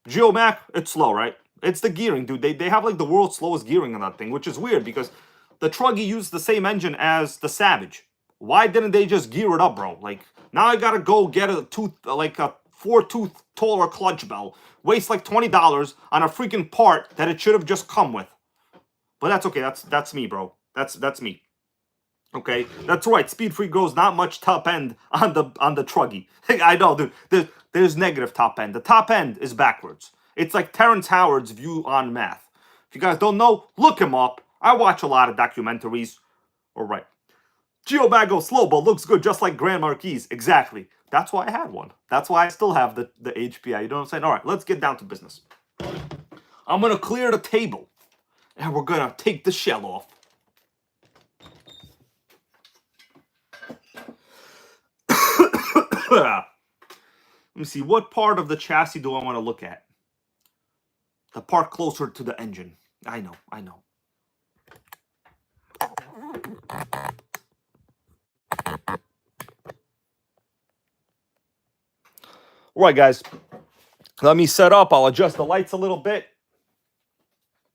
Geomac, it's slow, right? It's the gearing, dude. They have like the world's slowest gearing on that thing, which is weird because the truggy used the same engine as the Savage. Why didn't they just gear it up, bro? Like, now I gotta go get a 4-tooth taller clutch bell. Waste like $20 on a freaking part that it should have just come with. But that's okay. That's me, bro. That's me. Okay, that's right. Speed Freak goes not much top end on the truggy. I know, dude. There's negative top end. The top end is backwards. It's like Terrence Howard's view on math. If you guys don't know, look him up. I watch a lot of documentaries. All right. Geobag goes slow, but looks good, just like Grand Marquis. Exactly. That's why I had one. That's why I still have the HPI. You know what I'm saying? All right, let's get down to business. I'm going to clear the table, and we're going to take the shell off. Let me see. What part of the chassis do I want to look at? The part closer to the engine. I know. All right, guys. Let me set up. I'll adjust the lights a little bit.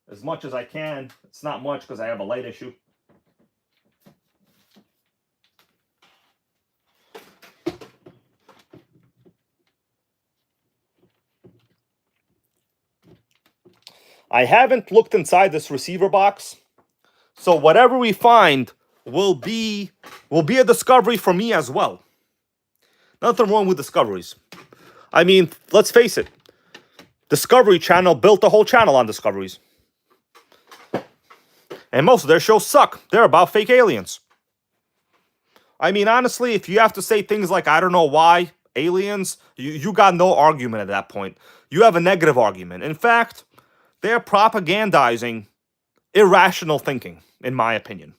As much as I can. It's not much because I have a light issue. I haven't looked inside this receiver box, so whatever we find will be a discovery for me as well. Nothing wrong with discoveries. I mean, let's face it. Discovery Channel built a whole channel on discoveries. And most of their shows suck. They're about fake aliens. I mean, honestly, if you have to say things like, I don't know why, aliens, you got no argument at that point. You have a negative argument. In fact, they're propagandizing irrational thinking, in my opinion.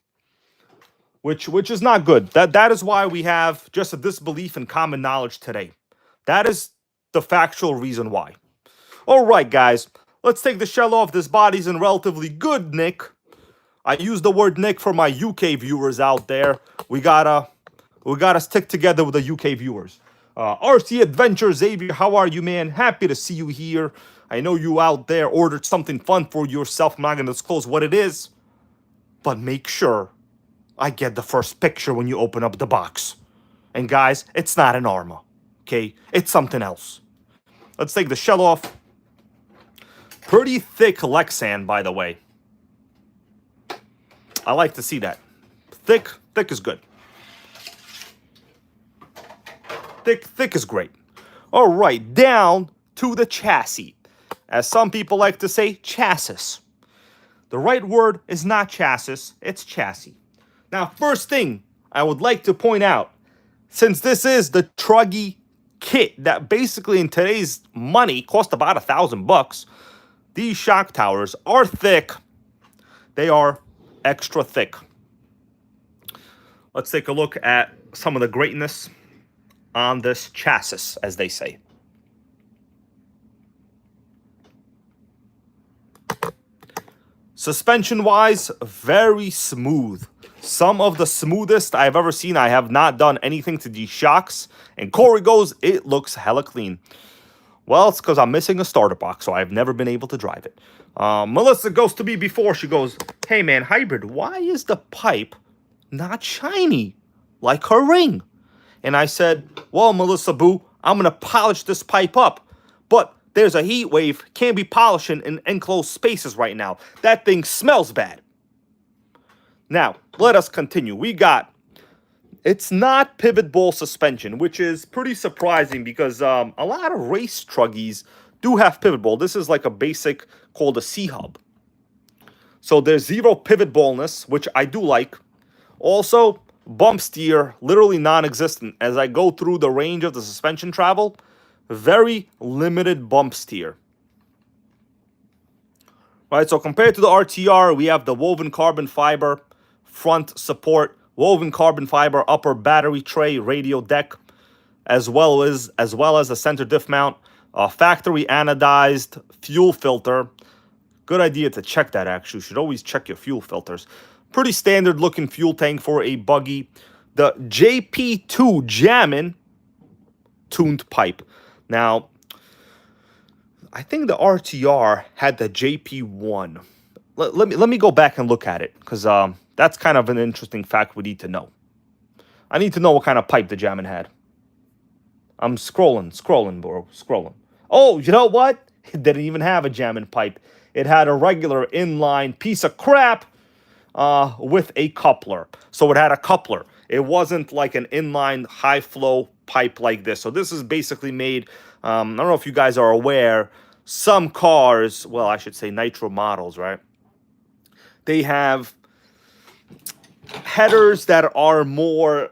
Which is not good. That is why we have just a disbelief in common knowledge today. That is the factual reason why. All right, guys. Let's take the shell off. This body's in relatively good nick. I use the word nick for my UK viewers out there. We gotta stick together with the UK viewers. RC Adventure Xavier, how are you, man? Happy to see you here. I know you out there ordered something fun for yourself. I'm not going to disclose what it is. But make sure I get the first picture when you open up the box. And guys, it's not an Arma. Okay? It's something else. Let's take the shell off. Pretty thick Lexan, by the way. I like to see that. Thick is good. Thick is great. All right, down to the chassis. As some people like to say, chassis. The right word is not chassis, it's chassis. Now, first thing I would like to point out, since this is the truggy kit that basically in today's money cost about $1,000, these shock towers are thick. They are extra thick. Let's take a look at some of the greatness on this chassis, as they say. Suspension-wise, very smooth. Some of the smoothest I've ever seen. I have not done anything to these shocks. And Corey goes, it looks hella clean. Well, it's because I'm missing a starter box, so I've never been able to drive it. Melissa goes to me before. She goes, hey, man, Hybrid, why is the pipe not shiny like her ring? And I said, well, Melissa Boo, I'm going to polish this pipe up. But there's a heat wave. Can't be polishing in enclosed spaces right now. That thing smells bad. Now, let us continue. We got, it's not pivot ball suspension, which is pretty surprising because a lot of race truggies do have pivot ball. This is like a basic called a C-hub. So there's zero pivot ballness, which I do like. Also, bump steer, literally non-existent. As I go through the range of the suspension travel, very limited bump steer. Right, so compared to the RTR, we have the woven carbon fiber front support, woven carbon fiber upper battery tray, radio deck, as well as a center diff mount, factory anodized fuel filter. Good idea to check that, actually. You should always check your fuel filters. Pretty standard looking fuel tank for a buggy. The JP2 Jammin tuned pipe. Now, I think the RTR had the JP1. Let me go back and look at it, because that's kind of an interesting fact we need to know. I need to know what kind of pipe the Jammin had. I'm scrolling, bro, scrolling. Oh, you know what? It didn't even have a Jammin pipe. It had a regular inline piece of crap with a coupler. So it had a coupler. It wasn't like an inline high flow pipe like this. So this is basically made, I don't know if you guys are aware, some cars, well, I should say Nitro models, right? They have headers that are more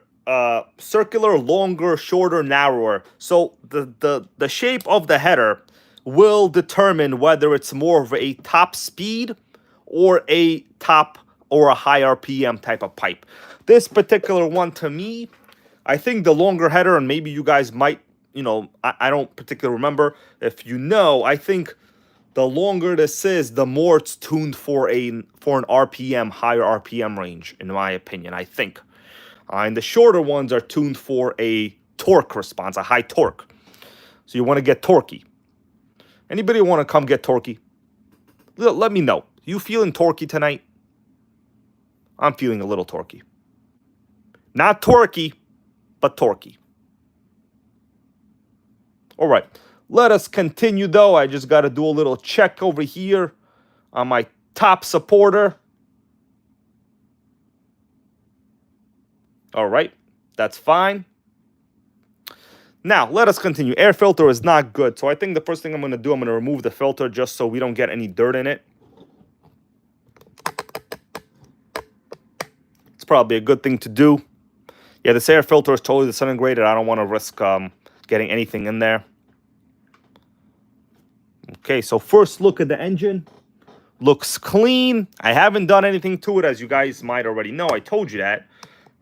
circular, longer, shorter, narrower. So the shape of the header will determine whether it's more of a top speed or a top or a high RPM type of pipe. This particular one, to me, I think the longer header, and maybe you guys might, you know, I don't particularly remember. If you know, I think the longer this is, the more it's tuned for an RPM, higher RPM range, in my opinion, I think. And the shorter ones are tuned for a torque response, a high torque. So you want to get torquey. Anybody want to come get torquey? Let me know. You feeling torquey tonight? I'm feeling a little torquey. Not torquey, but torquey. All right. Let us continue, though. I just got to do a little check over here on my top supporter. All right. That's fine. Now, let us continue. Air filter is not good. So I think the first thing I'm going to do, I'm going to remove the filter just so we don't get any dirt in it. It's probably a good thing to do. Yeah, this air filter is totally disintegrated. I don't want to risk getting anything in there. Okay, so first look at the engine. Looks clean. I haven't done anything to it, as you guys might already know. I told you that.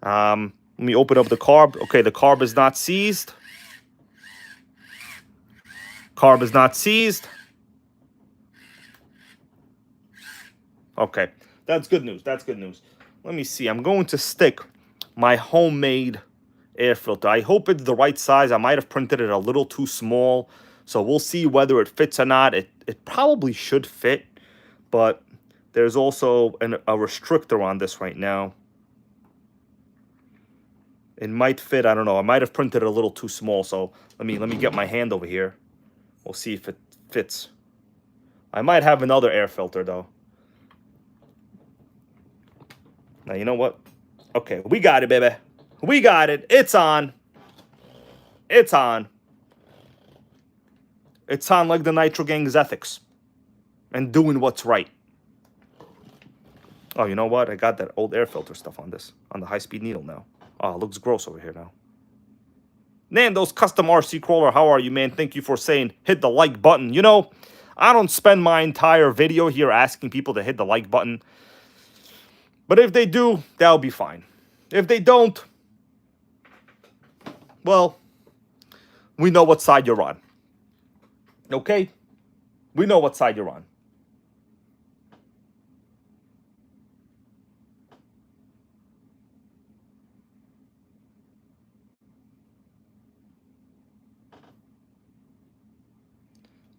Let me open up the carb. Okay, the carb is not seized. Carb is not seized. Okay, that's good news. That's good news. Let me see. I'm going to stick my homemade air filter. I hope it's the right size. I might have printed it a little too small. So we'll see whether it fits or not. It probably should fit. But there's also a restrictor on this right now. It might fit. I don't know. I might have printed it a little too small. So let me get my hand over here. We'll see if it fits. I might have another air filter, though. Now, you know what? Okay, we got it, baby. We got it. It's on. It's on. It's on like the Nitro Gang's ethics. And doing what's right. Oh, you know what? I got that old air filter stuff on this. On the high-speed needle now. Oh, it looks gross over here now. Nando's Custom RC Crawler, how are you, man? Thank you for saying hit the like button. You know, I don't spend my entire video here asking people to hit the like button. But if they do, that'll be fine. If they don't, well, we know what side you're on. Okay? We know what side you're on.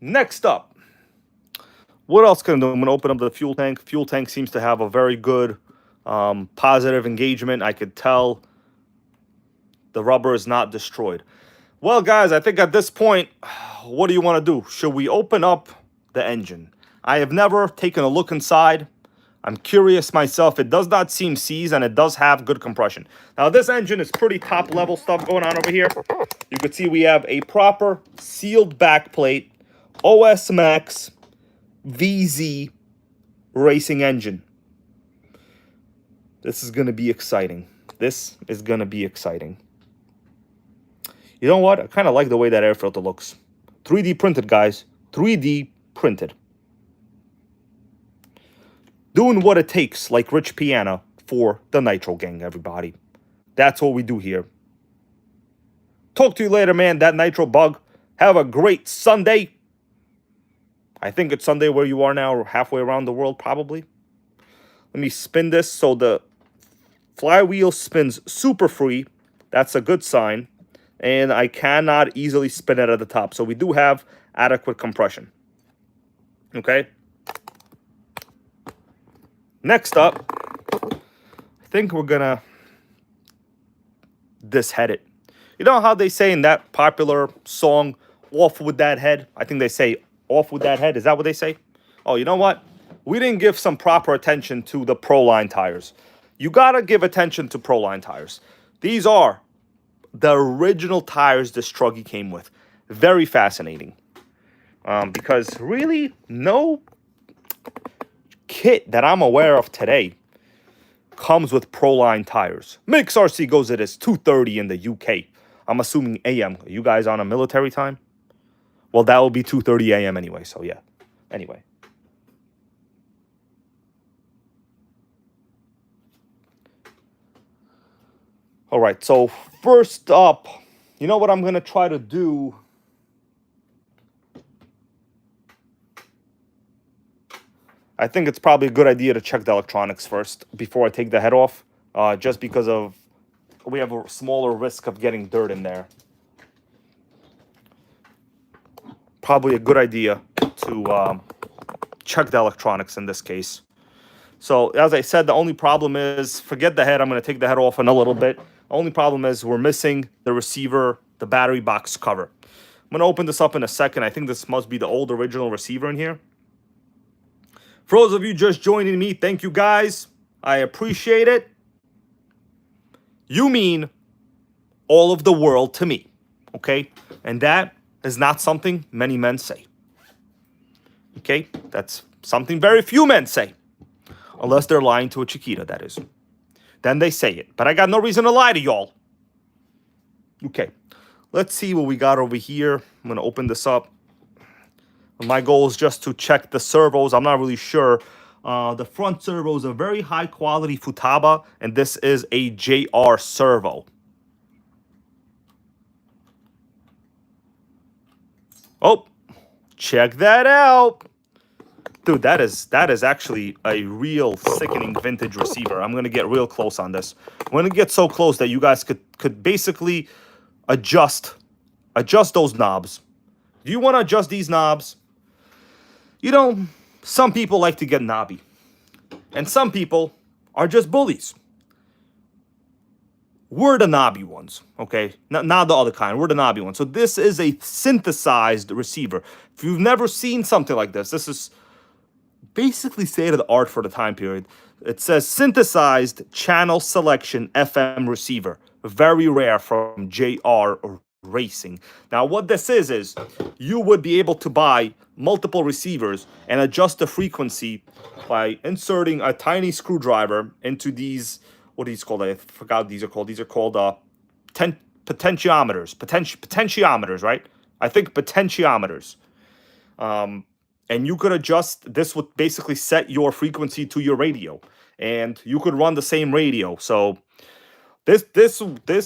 Next up, what else can I do? I'm going to open up the fuel tank. Fuel tank seems to have a very good positive engagement. I could tell the rubber is not destroyed. Well, guys, I think at this point, what do you want to do? Should we open up the engine? I have never taken a look inside. I'm curious myself. It does not seem seized, and it does have good compression. Now, this engine is pretty top-level stuff going on over here. You can see we have a proper sealed backplate, OFNA VZB racing engine. This is going to be exciting. This is going to be exciting. You know what? I kind of like the way that air filter looks. 3D printed, guys. 3D printed. Doing what it takes, like Rich Piana, for the Nitro gang, everybody. That's what we do here. Talk to you later, man. That Nitro bug. Have a great Sunday. I think it's Sunday where you are now, halfway around the world, probably. Let me spin this so the flywheel spins super free. That's a good sign. And I cannot easily spin it at the top. So we do have adequate compression. Okay. Next up, I think we're going to dishead it. You know how they say in that popular song, off with that head? I think they say off with that head. Is that what they say? Oh, you know what? We didn't give some proper attention to the Proline tires. You got to give attention to Proline tires. These are the original tires this Truggy came with. Very fascinating. Because really, no kit that I'm aware of today comes with Proline tires. Mix RC goes it is 2:30 in the UK. I'm assuming AM. Are you guys on a military time? Well, that will be 2:30 AM anyway, so yeah. Anyway. All right, so first up, you know what I'm going to try to do? I think it's probably a good idea to check the electronics first before I take the head off, just because of we have a smaller risk of getting dirt in there. Probably a good idea to check the electronics in this case. So, as I said, the only problem is, forget the head. I'm going to take the head off in a little bit. The only problem is we're missing the receiver, the battery box cover. I'm going to open this up in a second. I think this must be the old original receiver in here. For those of you just joining me, thank you guys. I appreciate it. You mean all of the world to me, okay? And that is not something many men say. Okay? That's something very few men say. Unless they're lying to a Chiquita, that is. Then they say it. But I got no reason to lie to y'all. Okay. Let's see what we got over here. I'm going to open this up. My goal is just to check the servos. I'm not really sure. The front servo is a very high quality Futaba. And this is a JR servo. Oh, check that out. Dude, that is actually a real sickening vintage receiver. I'm going to get real close on this. I'm going to get so close that you guys could basically adjust those knobs. Do you want to adjust these knobs? You know, some people like to get knobby. And some people are just bullies. We're the knobby ones, okay? Not the other kind. We're the knobby ones. So this is a synthesized receiver. If you've never seen something like this, this is basically state of the art for the time period. It says synthesized channel selection FM receiver. Very rare from JR Racing. Now what this is you would be able to buy multiple receivers and adjust the frequency by inserting a tiny screwdriver into these, what are these called? I forgot what these are called. These are called potentiometers. Potentiometers, right? I think potentiometers. And you could adjust, this would basically set your frequency to your radio. And you could run the same radio. So This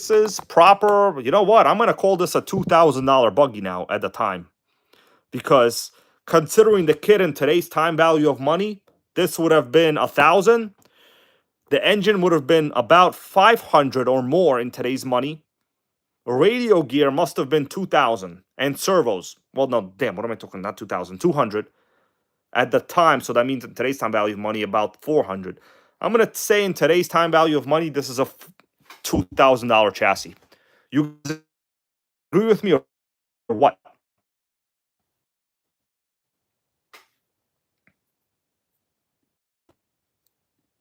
is proper. You know what? I'm gonna call this a $2,000 buggy now at the time, because considering the kit in today's time value of money, this would have been 1,000. The engine would have been about 500 or more in today's money. Radio gear must have been 2,000, and servos. Well, no, damn. What am I talking? Not 2,000, 200 at the time. So that means in today's time value of money, about 400. I'm gonna say in today's time value of money, this is a $2,000 chassis. You agree with me or what?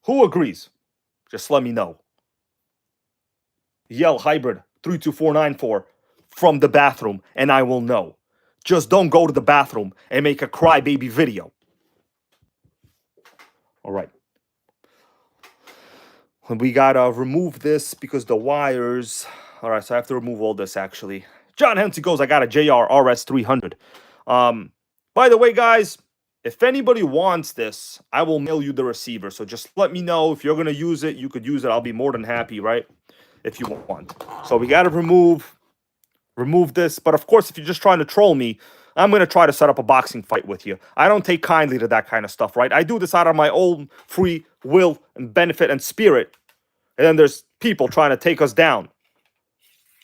Who agrees? Just let me know. Yell hybrid 32494 from the bathroom and I will know. Just don't go to the bathroom and make a crybaby video. All right. We gotta remove this because the wires. All right, so I have to remove all this actually. John Hensey goes, I got a JR RS 300. By the way, guys, if anybody wants this, I will mail you the receiver. So just let me know if you're gonna use it. You could use it. I'll be more than happy, right? If you want. So we gotta remove this. But of course, if you're just trying to troll me, I'm gonna try to set up a boxing fight with you. I don't take kindly to that kind of stuff, right? I do this out of my own free will and benefit and spirit. And then there's people trying to take us down.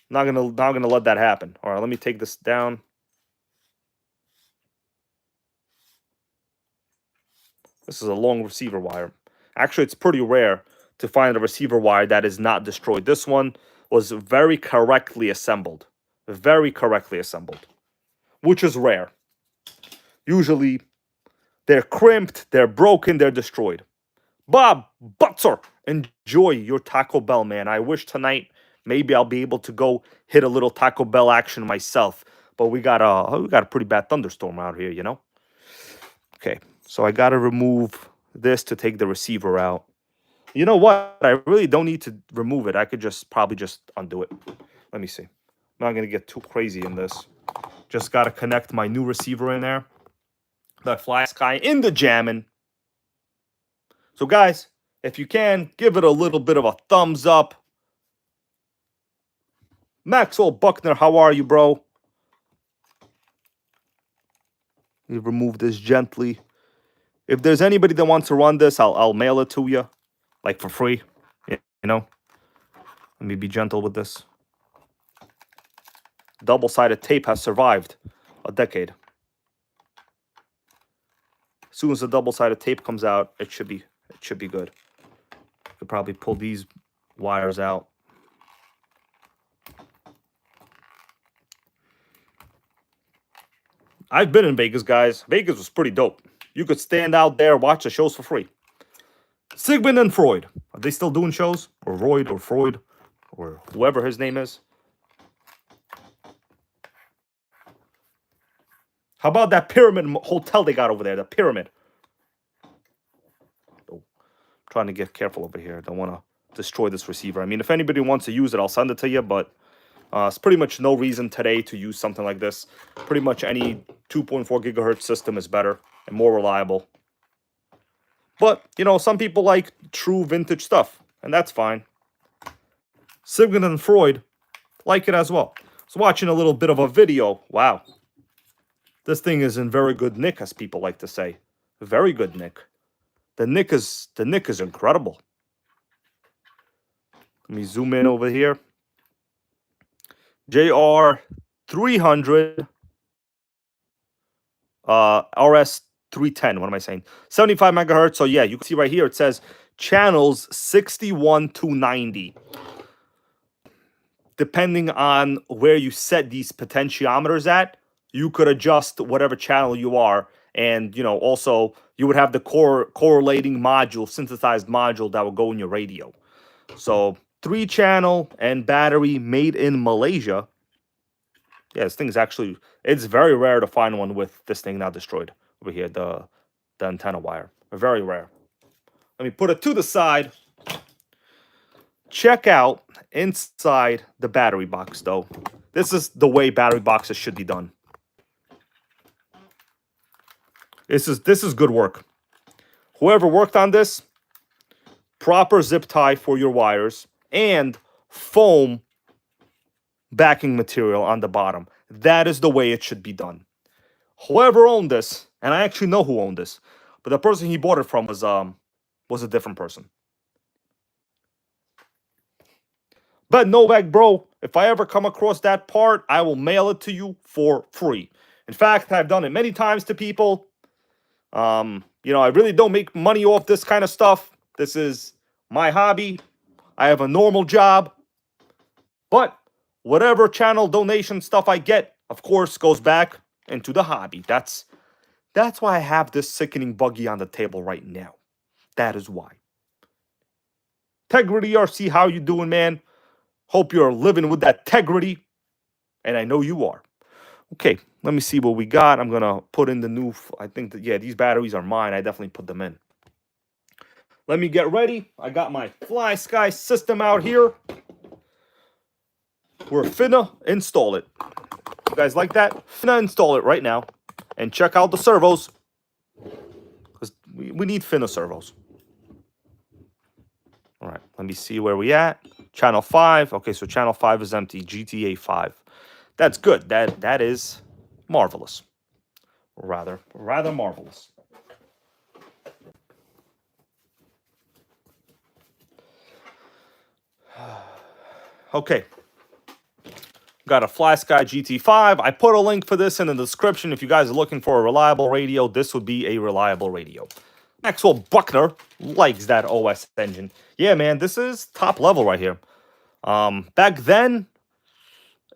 Not gonna let that happen. All right, let me take this down. This is a long receiver wire. Actually, it's pretty rare to find a receiver wire that is not destroyed. This one was very correctly assembled. Very correctly assembled. Which is rare. Usually, they're crimped, they're broken, they're destroyed. Bob Butzer, enjoy your Taco Bell, man. I wish tonight maybe I'll be able to go hit a little Taco Bell action myself. But we got a pretty bad thunderstorm out here, you know? Okay, so I got to remove this to take the receiver out. You know what? I really don't need to remove it. I could probably just undo it. Let me see. I'm not going to get too crazy in this. Just got to connect my new receiver in there. The Fly Sky in the Jammin'. So guys, if you can, give it a little bit of a thumbs up. Maxwell Buckner, how are you, bro? You remove this gently. If there's anybody that wants to run this, I'll mail it to you, like for free. You know. Let me be gentle with this. Double-sided tape has survived a decade. As soon as the double-sided tape comes out, it should be good. Could probably pull these wires out. I've been in Vegas, guys. Vegas was pretty dope. You could stand out there, watch the shows for free. Sigmund and Freud. Are they still doing shows? Or Royd or Freud or whoever his name is. How about that pyramid hotel they got over there? The pyramid. Oh, trying to get careful over here. Don't want to destroy this receiver. I mean, if anybody wants to use it, I'll send it to you. But it's pretty much no reason today to use something like this. Pretty much any 2.4 gigahertz system is better and more reliable. But, you know, some people like true vintage stuff. And that's fine. Sigmund and Freud like it as well. I was watching a little bit of a video. Wow. This thing is in very good nick, as people like to say. Very good nick. The nick is incredible. Let me zoom in over here. JR 300 RS 310. What am I saying? 75 megahertz. So yeah, you can see right here it says channels 61 to 90. Depending on where you set these potentiometers at, you could adjust whatever channel you are. And, you know, also you would have the correlating module, synthesized module that will go in your radio. So 3-channel and battery made in Malaysia. Yeah, this thing's actually, it's very rare to find one with this thing not destroyed. Over here, the antenna wire. Very rare. Let me put it to the side. Check out inside the battery box, though. This is the way battery boxes should be done. This is good work. Whoever worked on this, proper zip tie for your wires and foam backing material on the bottom. That is the way it should be done. Whoever owned this, and I actually know who owned this, but the person he bought it from was a different person. But no bag, bro, if I ever come across that part, I will mail it to you for free. In fact, I've done it many times to people. You know, I really don't make money off this kind of stuff. This is my hobby. I have a normal job. But whatever channel donation stuff I get, of course, goes back into the hobby. That's why I have this sickening buggy on the table right now. That is why. Integrity RC, how you doing, man? Hope you're living with that integrity. And I know you are. Okay, let me see what we got. I'm going to put in the new, I think that, yeah, these batteries are mine. I definitely put them in. Let me get ready. I got my Fly Sky system out here. We're finna install it. You guys like that? Finna install it right now. And check out the servos. Because we need finna servos. All right, let me see where we at. Channel 5. Okay, so channel 5 is empty. GTA 5. That's good. That is marvelous. Rather marvelous. Okay. Got a Fly Sky GT5. I put a link for this in the description. If you guys are looking for a reliable radio, this would be a reliable radio. Maxwell Buckner likes that OS engine. Yeah, man, this is top level right here. Back then,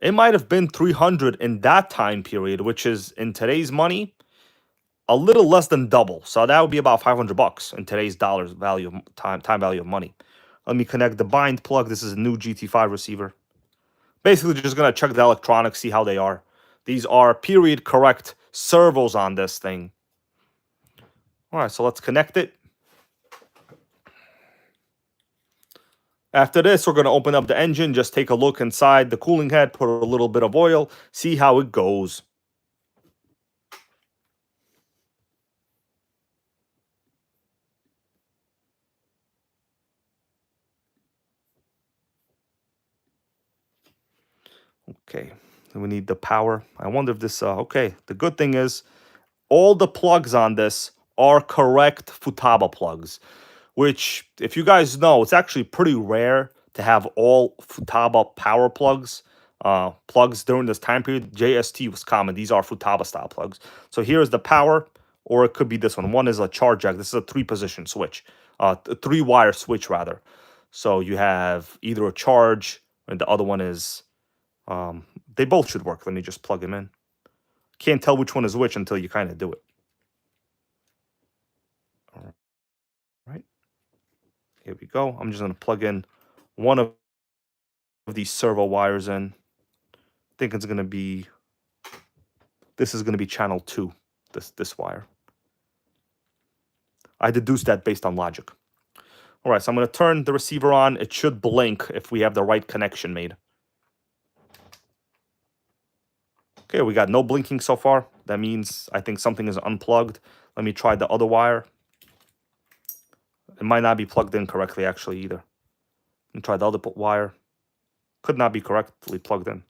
it might have been 300 in that time period, which is in today's money, a little less than double. So that would be about $500 in today's dollars value, time value of money. Let me connect the bind plug. This is a new GT5 receiver. Basically, just going to check the electronics, see how they are. These are period correct servos on this thing. All right, so let's connect it. After this, we're going to open up the engine, just take a look inside the cooling head, put a little bit of oil, see how it goes. Okay, we need the power. I wonder if this, okay, the good thing is all the plugs on this are correct Futaba plugs, which, if you guys know, it's actually pretty rare to have all Futaba power plugs during this time period. JST was common. These are Futaba style plugs. So here's the power, or it could be this one. One is a charge jack. This is a 3-position switch, a 3-wire switch rather. So you have either a charge, and the other one is, they both should work. Let me just plug them in. Can't tell which one is which until you kind of do it. All right. Here we go. I'm just going to plug in one of these servo wires in. I think it's going to be, this is going to be channel 2, this wire. I deduced that based on logic. All right, so I'm going to turn the receiver on. It should blink if we have the right connection made. Okay, we got no blinking so far. That means I think something is unplugged. Let me try the other wire. It might not be plugged in correctly, actually, either. Let me try the other wire. Could not be correctly plugged in.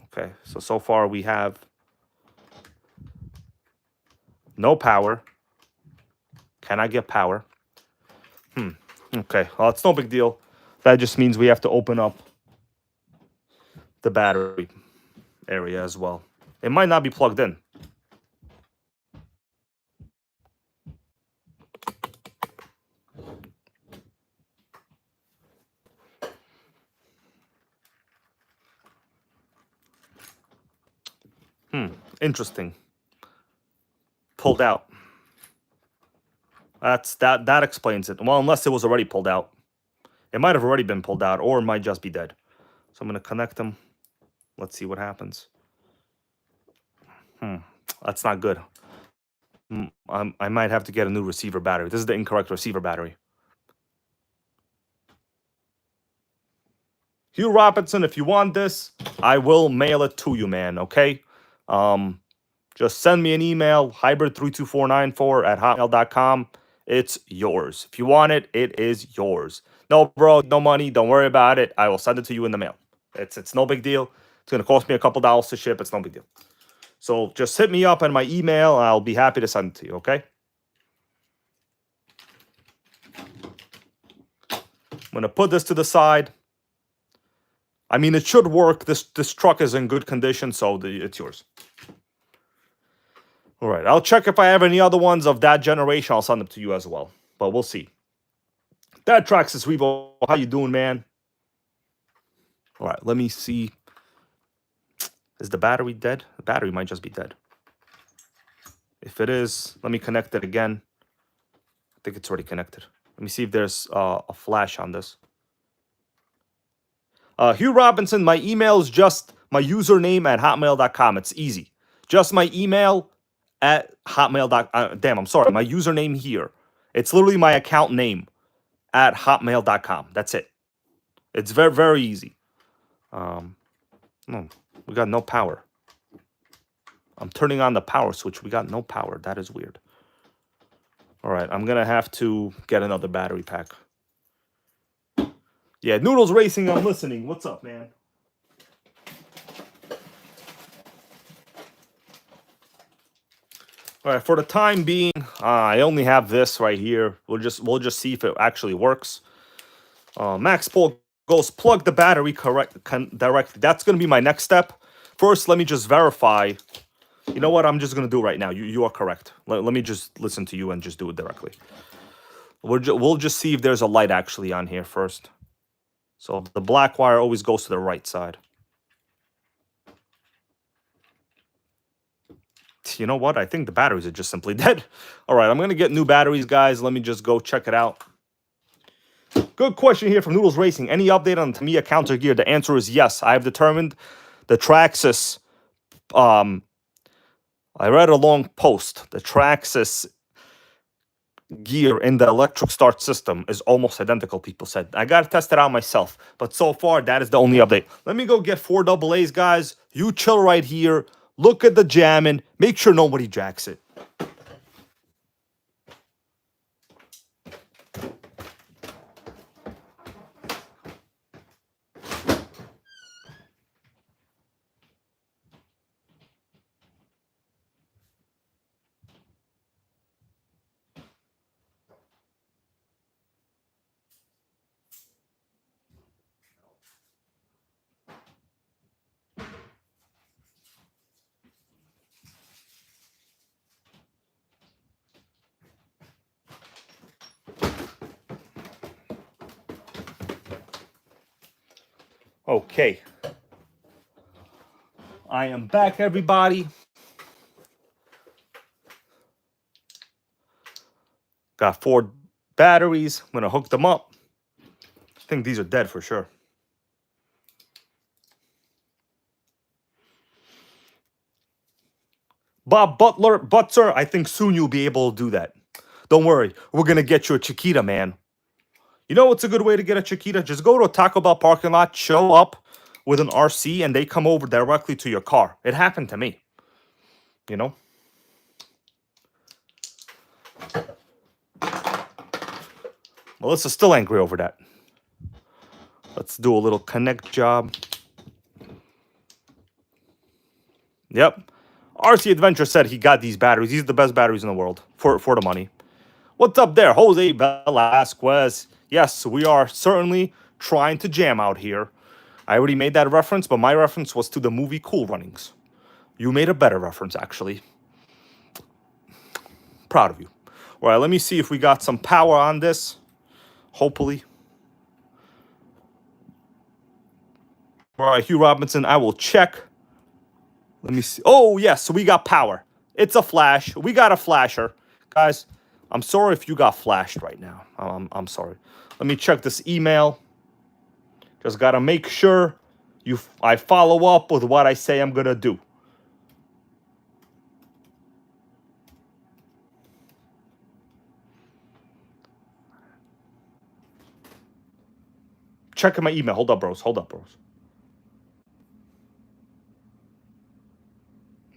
Okay, so far we have no power. Can I get power? Okay, well, it's no big deal. That just means we have to open up the battery area as well. It might not be plugged in. Interesting. Pulled out. That explains it. Well, unless it was already pulled out. It might have already been pulled out, or it might just be dead. So I'm going to connect them. Let's see what happens. That's not good. I might have to get a new receiver battery. This is the incorrect receiver battery. Hugh Robinson, if you want this, I will mail it to you, man, okay? Just send me an email, hybrid32494 at hotmail.com. It's yours. If you want it, it is yours. No, bro, no money. Don't worry about it. I will send it to you in the mail. It's no big deal. It's going to cost me a couple dollars to ship. It's no big deal. So just hit me up on my email. I'll be happy to send it to you, okay? I'm going to put this to the side. I mean, it should work. This truck is in good condition, so it's yours. All right, I'll check if I have any other ones of that generation. I'll send them to you as well, but we'll see. That Traxxas Revo, how you doing, man? All right, let me see. Is the battery dead? The battery might just be dead. If it is, let me connect it again. I think it's already connected. Let me see if there's a flash on this. Hugh Robinson, my email is just my username at hotmail.com. It's easy. Just my email at hotmail.com. Damn, I'm sorry. My username here. It's literally my account name at hotmail.com. That's it. It's very, very easy. No, we got no power. I'm turning on the power switch. We got no power. That is weird. All right, I'm going to have to get another battery pack. Yeah, Noodles Racing, I'm listening. What's up, man? All right, for the time being, I only have this right here. We'll just see if it actually works. Max Paul goes plug the battery directly. That's going to be my next step. First, let me just verify. You know what? I'm just going to do right now. You are correct. Let me just listen to you and just do it directly. We'll just see if there's a light actually on here first. So the black wire always goes to the right side. You know what? I think the batteries are just simply dead. All right, I'm going to get new batteries, guys. Let me just go check it out. Good question here from Noodles Racing. Any update on the Tamiya counter gear? The answer is yes. I have determined the Traxxas. I read a long post. The Traxxas gear in the electric start system is almost identical, people said. I got to test it out myself. But so far, that is the only update. Let me go get 4 AA's, guys. You chill right here. Look at the Jammin. Make sure nobody jacks it. Okay. I am back, everybody. Got 4 batteries. I'm going to hook them up. I think these are dead for sure. Bob Butzer, I think soon you'll be able to do that. Don't worry. We're going to get you a Chiquita, man. You know what's a good way to get a Chiquita? Just go to a Taco Bell parking lot, show up with an RC, and they come over directly to your car. It happened to me. You know? Melissa's still angry over that. Let's do a little connect job. Yep. RC Adventure said he got these batteries. These are the best batteries in the world for the money. What's up there? Jose Velasquez. Yes, we are certainly trying to jam out here. I already made that reference, but my reference was to the movie Cool Runnings. You made a better reference, actually. Proud of you. All right, let me see if we got some power on this. Hopefully. All right, Hugh Robinson, I will check. Let me see. Oh, yes, so we got power. It's a flash. We got a flasher. Guys, I'm sorry if you got flashed right now. I'm sorry. Let me check this email. Just got to make sure I follow up with what I say I'm going to do. Checking my email. Hold up, bros. Hold up, bros.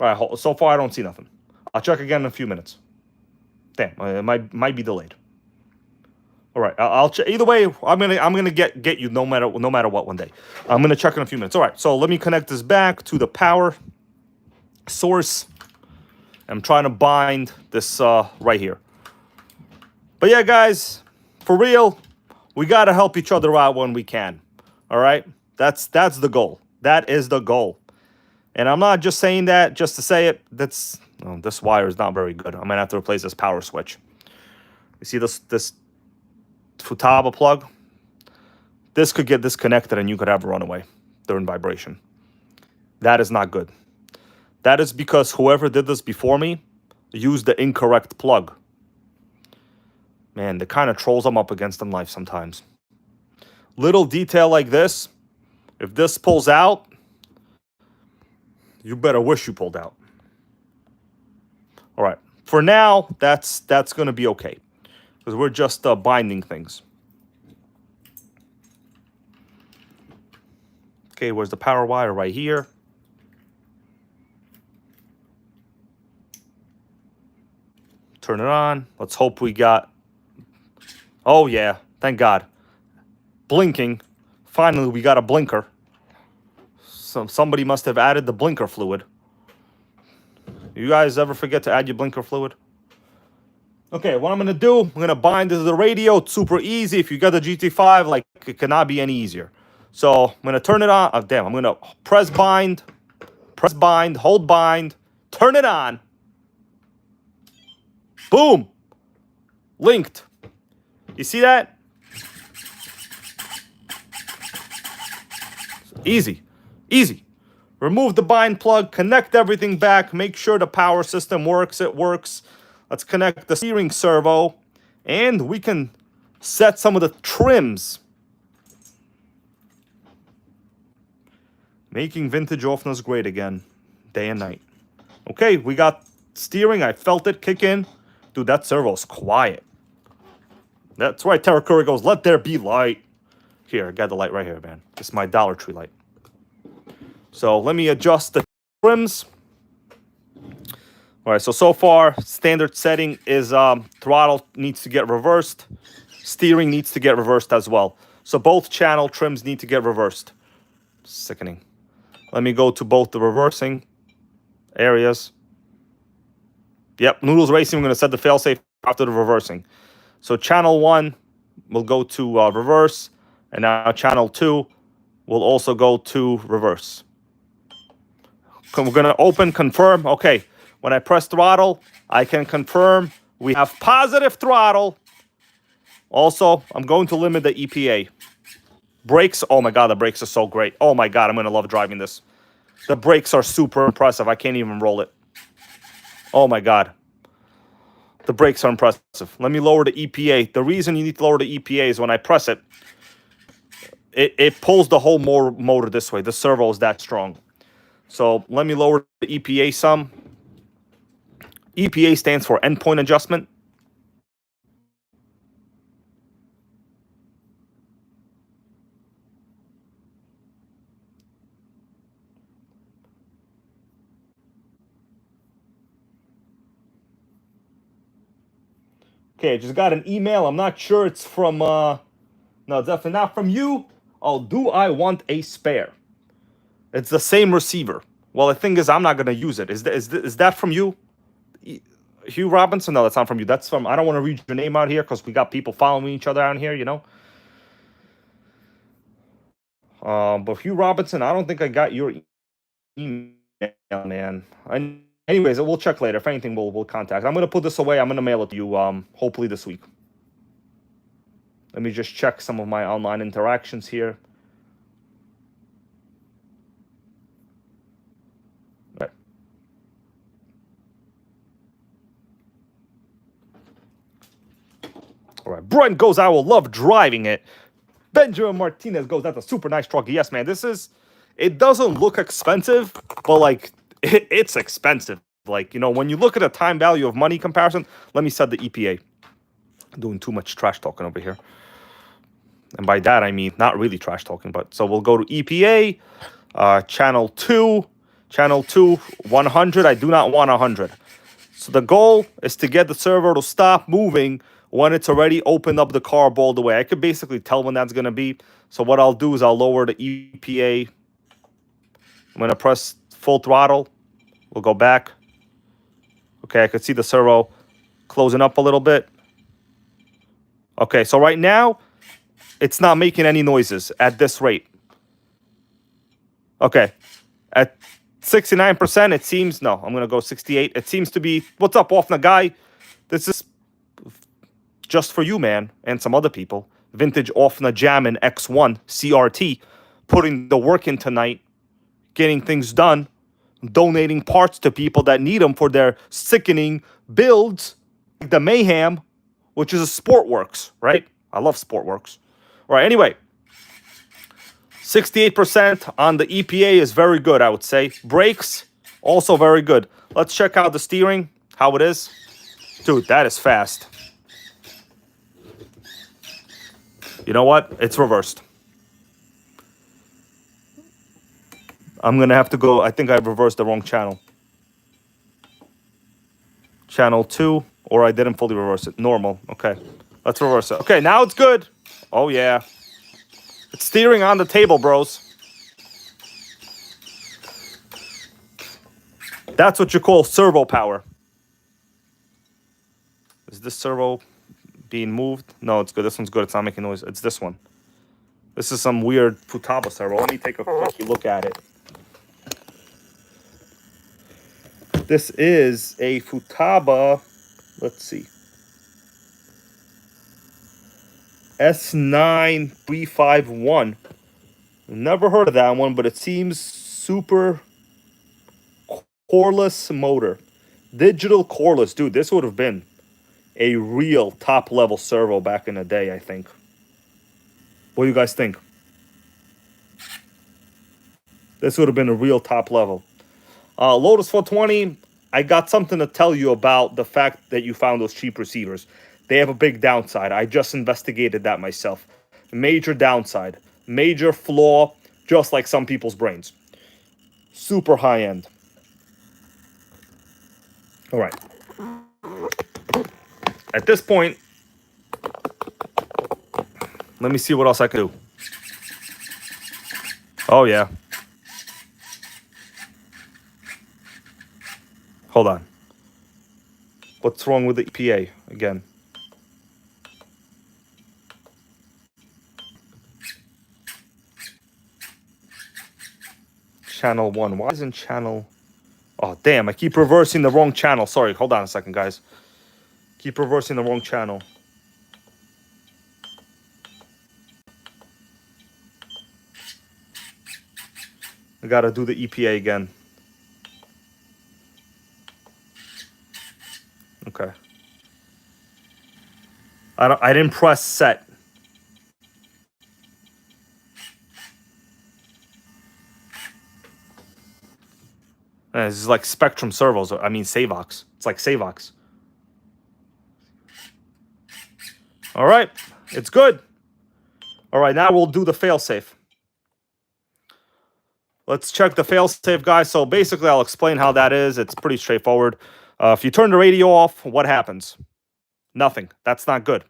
All right, so far I don't see nothing. I'll check again in a few minutes. Damn, it might be delayed. All right, I'll check. Either way, I'm gonna get you no matter what one day. I'm gonna check in a few minutes. All right, so let me connect this back to the power source. I'm trying to bind this right here. But yeah, guys, for real, we gotta help each other out when we can. All right, that's the goal. That is the goal. And I'm not just saying that just to say it. This wire is not very good. I'm gonna have to replace this power switch. You see this Futaba plug? This could get disconnected and you could have a runaway during vibration. That is not good. That is because whoever did this before me used the incorrect plug. Man, the kind of trolls I'm up against in life sometimes. Little detail like this, if this pulls out, you better wish you pulled out. All right, for now, that's going to be okay. Because we're just binding things. Okay, where's the power wire? Right here. Turn it on. Let's hope we got... Oh, yeah. Thank God. Blinking. Finally, we got a blinker. Somebody must have added the blinker fluid. You guys ever forget to add your blinker fluid? Okay, what I'm going to do, I'm going to bind this to the radio. It's super easy. If you got the GT5, like, it cannot be any easier. So, I'm going to turn it on. Oh, damn, I'm going to press bind, hold bind, turn it on. Boom. Linked. You see that? Easy. Easy. Remove the bind plug, connect everything back, make sure the power system works. It works. Let's connect the steering servo, and we can set some of the trims. Making vintage OFNAs great again, day and night. Okay, we got steering. I felt it kick in. Dude, that servo's quiet. That's right, Terra Curry goes, let there be light. Here, I got the light right here, man. This is my Dollar Tree light. So let me adjust the trims. All right, so far, standard setting is throttle needs to get reversed. Steering needs to get reversed as well. So both channel trims need to get reversed. Sickening. Let me go to both the reversing areas. Yep, Noodles Racing, we're going to set the failsafe after the reversing. So channel 1 will go to reverse. And now channel 2 will also go to reverse. We're going to open, confirm. Okay. When I press throttle, I can confirm we have positive throttle. Also, I'm going to limit the EPA. Brakes, oh my God, the brakes are so great. Oh my God, I'm going to love driving this. The brakes are super impressive. I can't even roll it. Oh my God. The brakes are impressive. Let me lower the EPA. The reason you need to lower the EPA is when I press it, it pulls the whole motor this way. The servo is that strong. So let me lower the EPA some. EPA stands for endpoint adjustment. Okay, I just got an email. I'm not sure it's from, no, definitely not from you. Oh, do I want a spare? It's the same receiver. Well, the thing is, I'm not going to use it. Is that from you? Hugh Robinson? No, that's not from you. That's from, I don't want to read your name out here because we got people following each other out here, you know. But Hugh Robinson, I don't think I got your email, man. Anyways, we'll check later. If anything, we'll contact. I'm going to put this away. I'm going to mail it to you hopefully this week. Let me just check some of my online interactions here. Right. All right. Brent goes, I will love driving it. Benjamin Martinez goes, that's a super nice truck. Yes, man. It doesn't look expensive, but like it's expensive. Like, you know, when you look at a time value of money comparison, let me set the EPA. I'm doing too much trash talking over here. And by that, I mean, not really trash talking, but so we'll go to EPA, channel 2, 100. I do not want 100. So the goal is to get the servo to stop moving when it's already opened up the carb all the way. I could basically tell when that's going to be. So what I'll do is I'll lower the EPA. I'm going to press full throttle. We'll go back. Okay, I could see the servo closing up a little bit. Okay, so right now, it's not making any noises at this rate. Okay, at 69%, it seems... No, I'm going to go 68. It seems to be... What's up, OFNA guy? This is just for you, man, and some other people. Vintage OFNA Jammin X1 CRT. Putting the work in tonight. Getting things done. Donating parts to people that need them for their sickening builds. Like the Mayhem, which is a Sportworks, right? I love Sportworks. All right, anyway. 68% on the EPA is very good, I would say. Brakes, also very good. Let's check out the steering, how it is. Dude, that is fast. You know what? It's reversed. I'm going to have to go. I think I reversed the wrong channel. Channel 2, or I didn't fully reverse it. Normal. Okay. Let's reverse it. Okay, now it's good. Oh, yeah. It's steering on the table, bros. That's what you call servo power. Is this servo being moved? No, it's good. This one's good. It's not making noise. It's this one. This is some weird Futaba servo. Let me take a quick look at it. This is a Futaba, let's see, S9351. Never heard of that one, but it seems super coreless motor. Digital coreless. Dude, this would have been a real top-level servo back in the day, I think. What do you guys think? This would have been a real top level. Lotus 420, I got something to tell you about the fact that you found those cheap receivers. They have a big downside. I just investigated that myself. Major downside. Major flaw, just like some people's brains. Super high end. All right. At this point, let me see what else I can do. Oh, yeah. Hold on. What's wrong with the EPA again? Channel 1. Why isn't channel... Oh, damn. I keep reversing the wrong channel. Sorry. Hold on a second, guys. Keep reversing the wrong channel. I gotta do the EPA again. Okay. I didn't press set. This is like Spectrum servos. I mean Savox. It's like Savox. All right. It's good. All right. Now we'll do the failsafe. Let's check the failsafe, guys. So basically, I'll explain how that is. It's pretty straightforward. If you turn the radio off, what happens? Nothing. That's not good.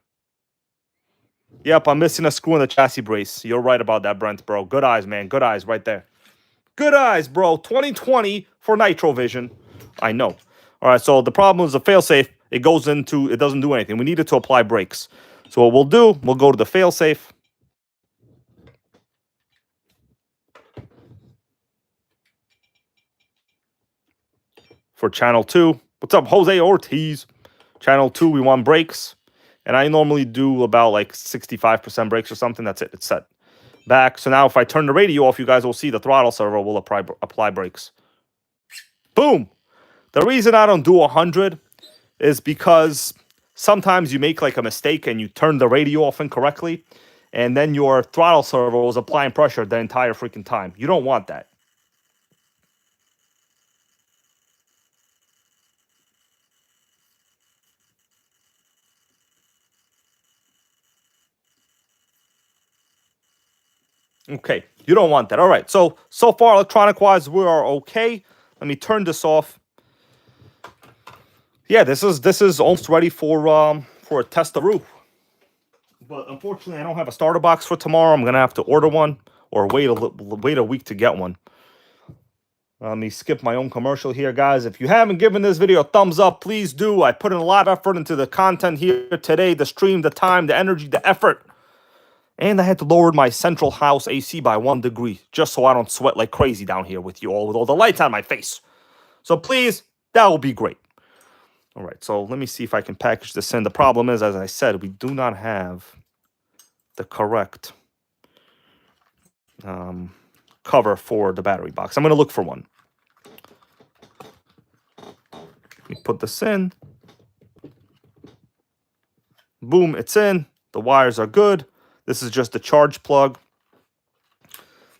Yep, I'm missing a screw in the chassis brace. You're right about that, Brent, bro. Good eyes, man. Good eyes right there. Good eyes, bro. 2020 for Nitro Vision. I know. All right, so the problem is the failsafe. It goes into, it doesn't do anything. We need it to apply brakes. So what we'll do, we'll go to the failsafe. For channel 2. What's up, Jose Ortiz? Channel 2, we want brakes. And I normally do about like 65% brakes or something. That's it. It's set. Back. So now if I turn the radio off, you guys will see the throttle servo will apply brakes. Boom. The reason I don't do 100 is because sometimes you make like a mistake and you turn the radio off incorrectly. And then your throttle servo is applying pressure the entire freaking time. You don't want that. Okay, you don't want that. All right, so far electronic-wise, we are okay. Let me turn this off. Yeah, this is almost ready for for a test-a-roo. But unfortunately, I don't have a starter box for tomorrow. I'm gonna have to order one or wait a week to get one. Let me skip my own commercial here, guys. If you haven't given this video a thumbs up, please do. I put in a lot of effort into the content here today, the stream, the time, the energy, the effort. And I had to lower my central house AC by 1 degree just so I don't sweat like crazy down here with you all, with all the lights on my face. So please, that will be great. All right, so let me see if I can package this in. The problem is, as I said, we do not have the correct cover for the battery box. I'm going to look for one. Let me put this in. Boom, it's in. The wires are good. This is just the charge plug.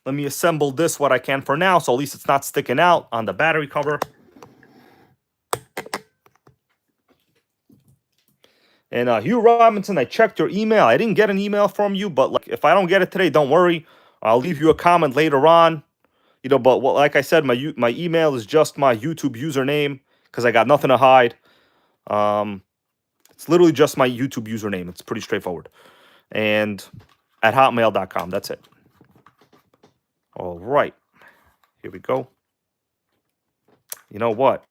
Let me assemble this what I can for now, so at least it's not sticking out on the battery cover. And Hugh Robinson, I checked your email. I didn't get an email from you, but like, if I don't get it today, don't worry. I'll leave you a comment later on. You know, but like I said, my email is just my YouTube username because I got nothing to hide. It's literally just my YouTube username. It's pretty straightforward. And at hotmail.com. That's it. All right. Here we go. You know what?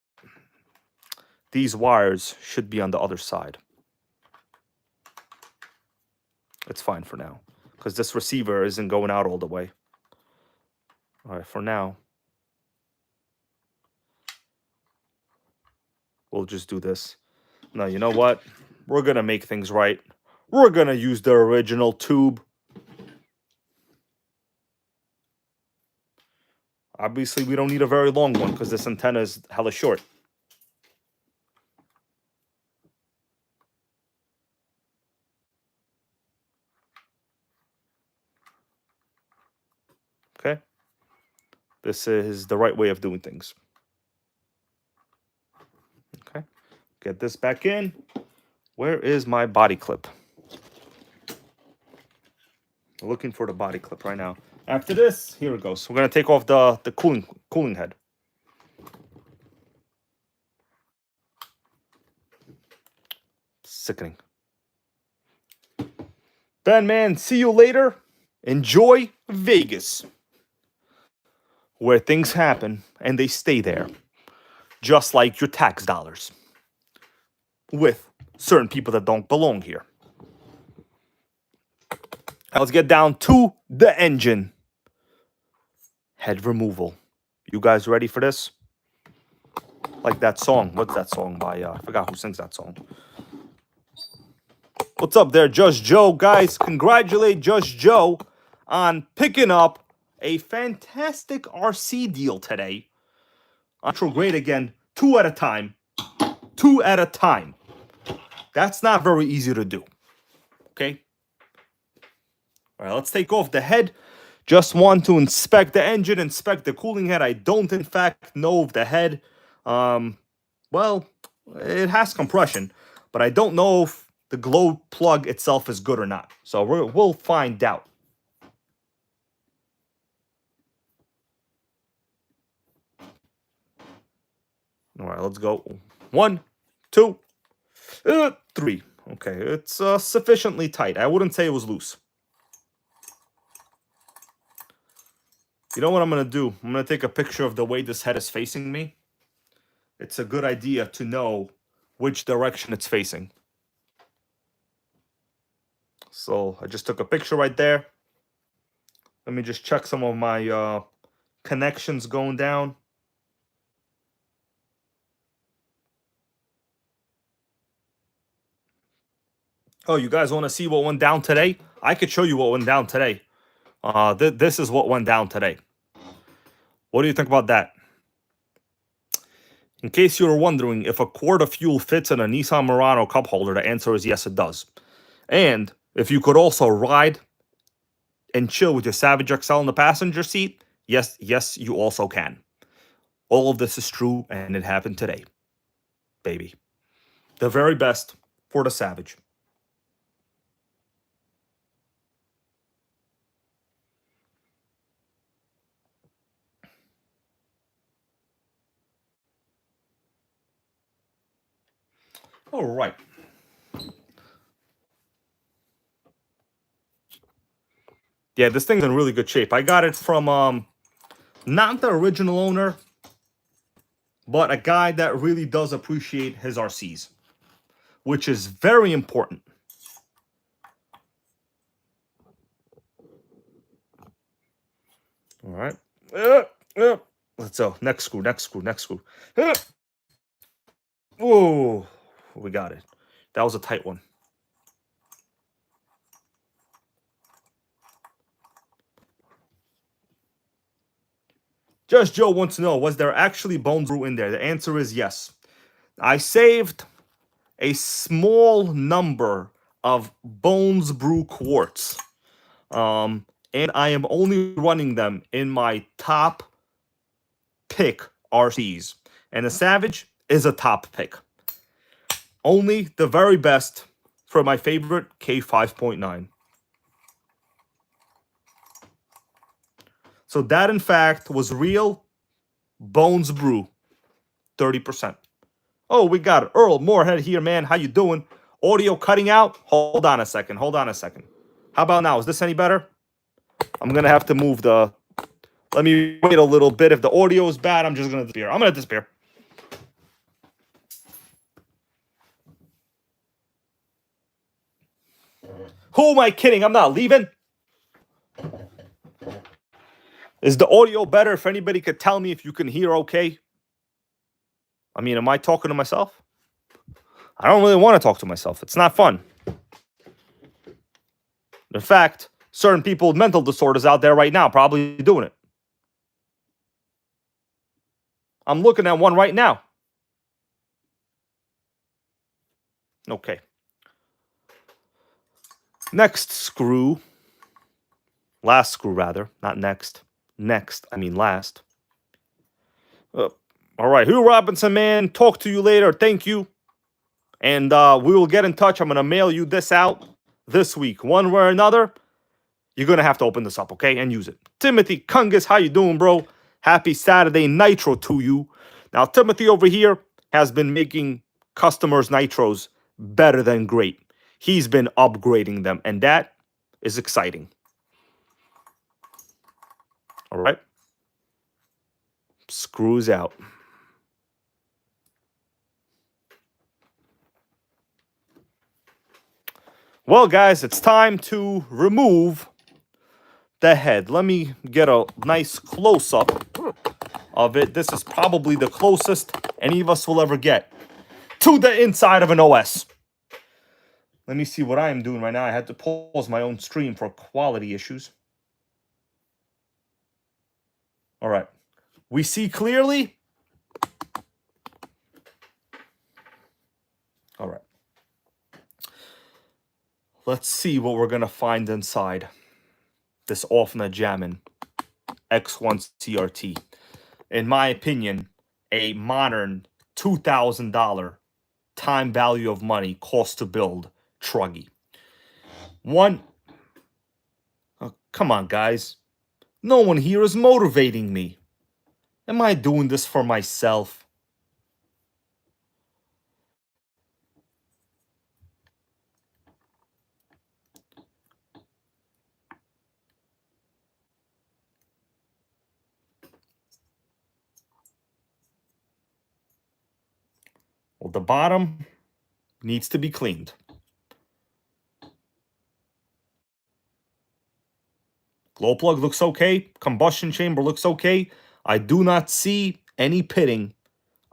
These wires should be on the other side. It's fine for now because this receiver isn't going out all the way. All right, for now, we'll just do this. Now, you know what? We're going to make things right. We're going to use the original tube. Obviously, we don't need a very long one because this antenna is hella short. Okay? This is the right way of doing things. Okay? Get this back in. Where is my body clip? I'm looking for the body clip right now. After this, here it goes. We're going to take off the cooling head. Sickening. Ben, man, see you later. Enjoy Vegas, where things happen and they stay there, just like your tax dollars, with certain people that don't belong here. Now let's get down to the engine. Head removal. You guys ready for this? Like that song. What's that song by? I forgot who sings that song. What's up there, Just Joe? Guys, congratulate Just Joe on picking up a fantastic RC deal today. Nitro grade again, 2 at a time. 2 at a time. That's not very easy to do. Okay? All right, let's take off the head. Just want to inspect the engine, inspect the cooling head. I don't, in fact, know if the head, well, it has compression, but I don't know if the glow plug itself is good or not. So we'll find out. All right, let's go. 1, 2, 3. Okay, it's sufficiently tight. I wouldn't say it was loose. You know what I'm going to do? I'm going to take a picture of the way this head is facing me. It's a good idea to know which direction it's facing. So I just took a picture right there. Let me just check some of my connections going down. Oh, you guys want to see what went down today? I could show you what went down today. This is what went down today. What do you think about that? In case you were wondering if a quart of fuel fits in a Nissan Murano cup holder, the answer is yes, it does. And if you could also ride and chill with your Savage XL in the passenger seat, yes, you also can. All of this is true, and it happened today. Baby. The very best for the Savage. All right. Yeah, this thing's in really good shape. I got it from not the original owner, but a guy that really does appreciate his RCs, which is very important. All right. Let's go. Next screw, next screw, next screw. Whoa, we got it. That was a tight one. Just Joe wants to know, was there actually bones brew in there? The answer is yes. I saved a small number of Bones Brew quartz. And I am only running them in my top pick RCs. And the Savage is a top pick. Only the very best for my favorite K5.9. So that, in fact, was real Bones Brew. 30%. Oh, we got it. Earl Moorhead here, man. How you doing? Audio cutting out? Hold on a second. Hold on a second. How about now? Is this any better? I'm going to have to move the... Let me wait a little bit. If the audio is bad, I'm just going to disappear. I'm going to disappear. Who am I kidding? I'm not leaving. Is the audio better? If anybody could tell me if you can hear okay. I mean, am I talking to myself? I don't really want to talk to myself. It's not fun. In fact, certain people with mental disorders out there right now probably doing it. I'm looking at one right now. Okay. Next screw. Last screw, rather. Not next. Next. I mean last. All right. Hugh Robinson, man. Talk to you later. Thank you. And we will get in touch. I'm going to mail you this out this week. One way or another, you're going to have to open this up, okay? And use it. Timothy Kungus, how you doing, bro? Happy Saturday Nitro to you. Now, Timothy over here has been making customers' Nitros better than great. He's been upgrading them, and that is exciting. All right. Screws out. Well, guys, it's time to remove the head. Let me get a nice close-up of it. This is probably the closest any of us will ever get to the inside of an OS. Let me see what I am doing right now. I had to pause my own stream for quality issues. All right. We see clearly. All right. Let's see what we're going to find inside this OFNA Jammin X1 CRT. In my opinion, a modern $2,000 time value of money cost to build truggy. One, oh, come on, guys. No one here is motivating me. Am I doing this for myself? Well, the bottom needs to be cleaned. Glow plug looks okay. Combustion chamber looks okay. I do not see any pitting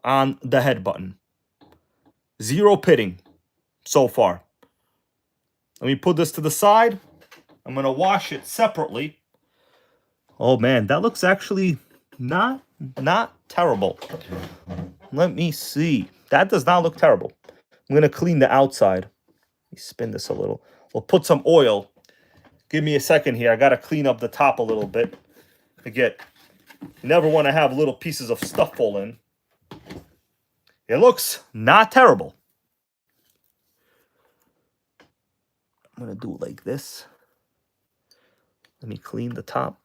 on the head button. Zero pitting so far. Let me put this to the side. I'm going to wash it separately. Oh, man, that looks actually not terrible. Let me see. That does not look terrible. I'm going to clean the outside. Let me spin this a little. We'll put some oil. Give me a second here. I got to clean up the top a little bit. Again, you never want to have little pieces of stuff fall in. It looks not terrible. I'm going to do it like this. Let me clean the top.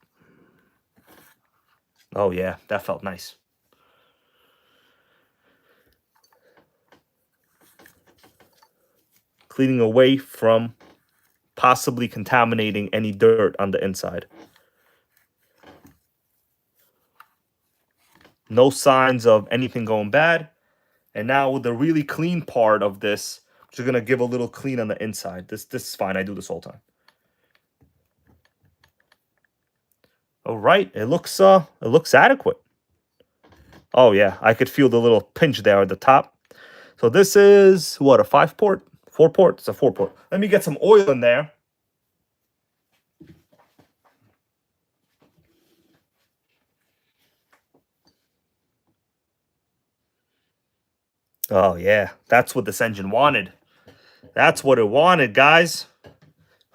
Oh, yeah, that felt nice. Cleaning away from possibly contaminating any dirt on the inside. No signs of anything going bad. And now with the really clean part of this, I'm just gonna give a little clean on the inside. This is fine. I do this all the time. All right, it looks adequate. Oh yeah, I could feel the little pinch there at the top. So this is what, a 5-port? 4-port? It's a 4-port. Let me get some oil in there. Oh yeah, that's what this engine wanted. That's what it wanted, guys. It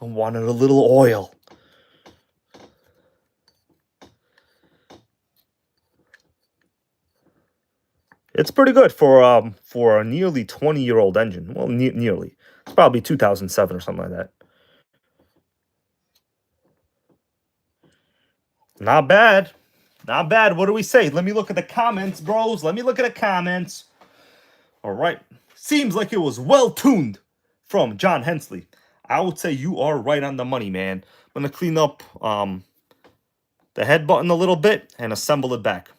wanted a little oil. It's pretty good for a nearly 20-year-old engine. Well, nearly. It's probably 2007 or something like that. Not bad. Not bad. What do we say? Let me look at the comments, bros. Let me look at the comments. All right. Seems like it was well tuned from John Hensley. I would say you are right on the money, man. I'm going to clean up the head button a little bit and assemble it back.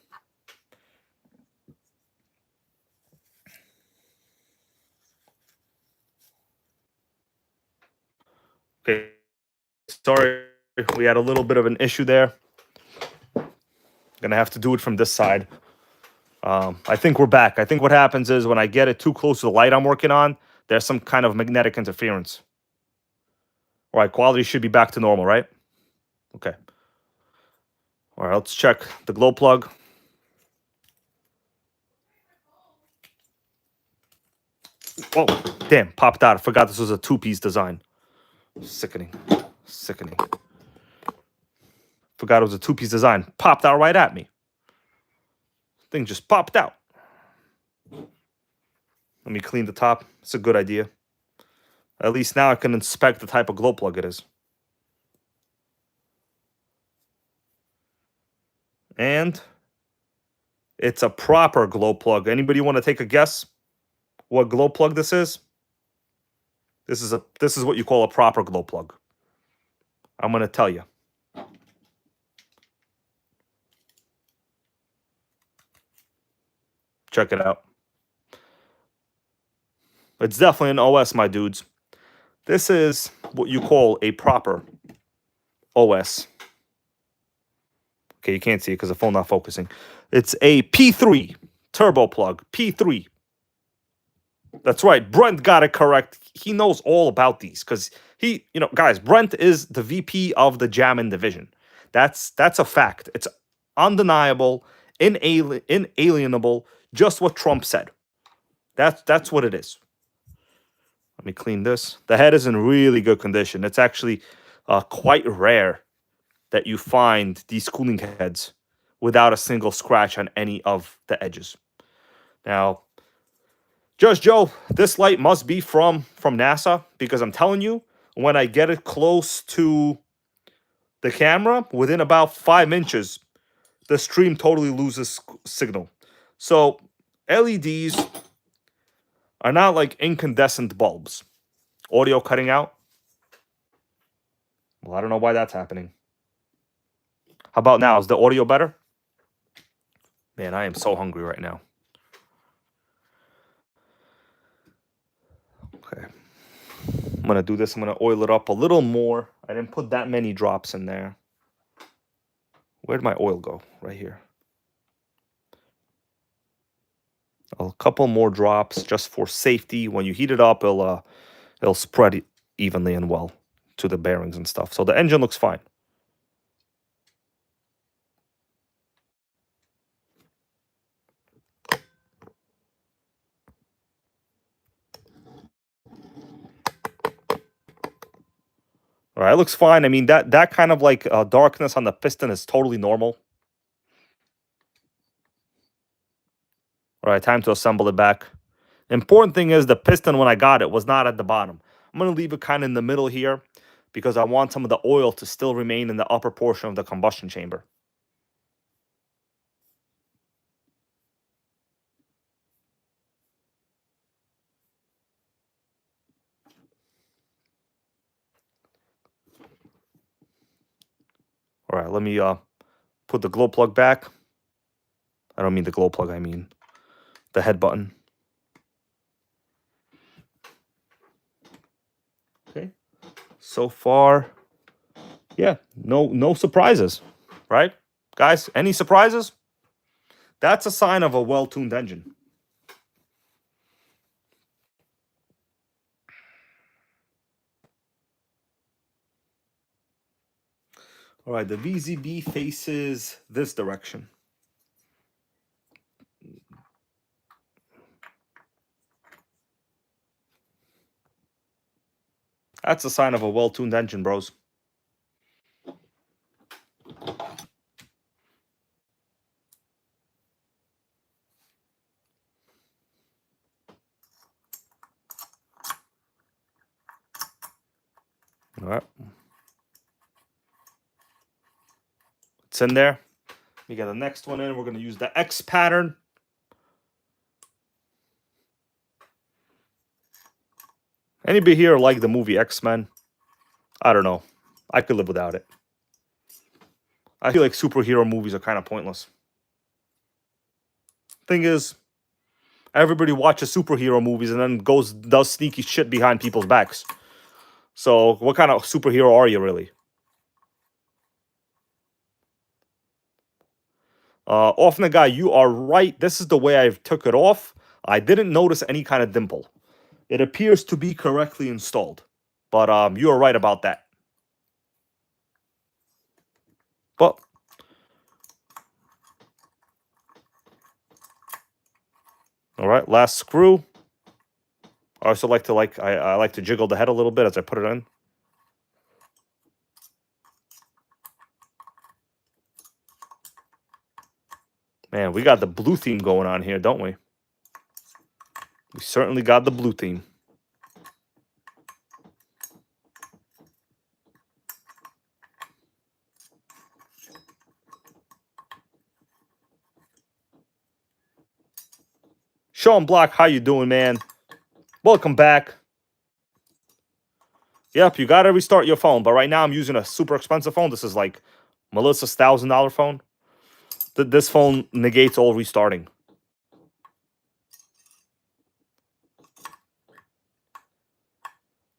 Okay. Sorry, we had a little bit of an issue there. Gonna have to do it from this side. I think we're back. I think what happens is when I get it too close to the light I'm working on, there's some kind of magnetic interference. All right, quality should be back to normal, right? Okay. All right, let's check the glow plug. Oh, damn, popped out. I forgot this was a 2-piece design. Sickening. Sickening. Forgot it was a 2-piece design. Popped out right at me. Thing just popped out. Let me clean the top. It's a good idea. At least now I can inspect the type of glow plug it is. And it's a proper glow plug. Anybody want to take a guess what glow plug this is? This is what you call a proper glow plug. I'm going to tell you. Check it out. It's definitely an OS, my dudes. This is what you call a proper OS. Okay, you can't see it because the phone not focusing. It's a P3 turbo plug. P3. That's right. Brent got it correct. He knows all about these because he, guys, Brent is the VP of the Jammin division. That's a fact. It's undeniable, inalienable, just what Trump said. That's what it is. Let me clean this. The head is in really good condition. It's actually quite rare that you find these cooling heads without a single scratch on any of the edges. Now, Judge Joe, this light must be from NASA because I'm telling you, when I get it close to the camera, within about 5 inches, the stream totally loses signal. So LEDs are not like incandescent bulbs. Audio cutting out? Well, I don't know why that's happening. How about now? Is the audio better? Man, I am so hungry right now. Okay. I'm going to do this. I'm going to oil it up a little more. I didn't put that many drops in there. Where'd my oil go? Right here. A couple more drops just for safety. When you heat it up, it'll spread evenly and well to the bearings and stuff. So the engine looks fine. All right, it looks fine. I mean, that kind of like darkness on the piston is totally normal. All right, time to assemble it back. Important thing is the piston when I got it was not at the bottom. I'm going to leave it kind of in the middle here because I want some of the oil to still remain in the upper portion of the combustion chamber. All right, let me put the glow plug back. I don't mean the glow plug, I mean the head button. Okay. So far, yeah, no surprises, right? Guys, any surprises? That's a sign of a well-tuned engine. All right, the VZB faces this direction. That's a sign of a well-tuned engine, bros. All right. It's in there. We got the next one in. We're going to use the X pattern. Anybody here like the movie X-Men? I don't know. I could live without it. I feel like superhero movies are kind of pointless. Thing is, everybody watches superhero movies and then does sneaky shit behind people's backs. So what kind of superhero are you really? OFNA guy, you are right. This is the way I took it off. I didn't notice any kind of dimple. It appears to be correctly installed. But you are right about that. But all right, last screw. I also like to I like to jiggle the head a little bit as I put it in. Man, we got the blue theme going on here, don't we? We certainly got the blue theme. Sean Block, how you doing, man? Welcome back. Yep, you got to restart your phone. But right now I'm using a super expensive phone. This is like Melissa's $1,000 phone. This phone negates all restarting.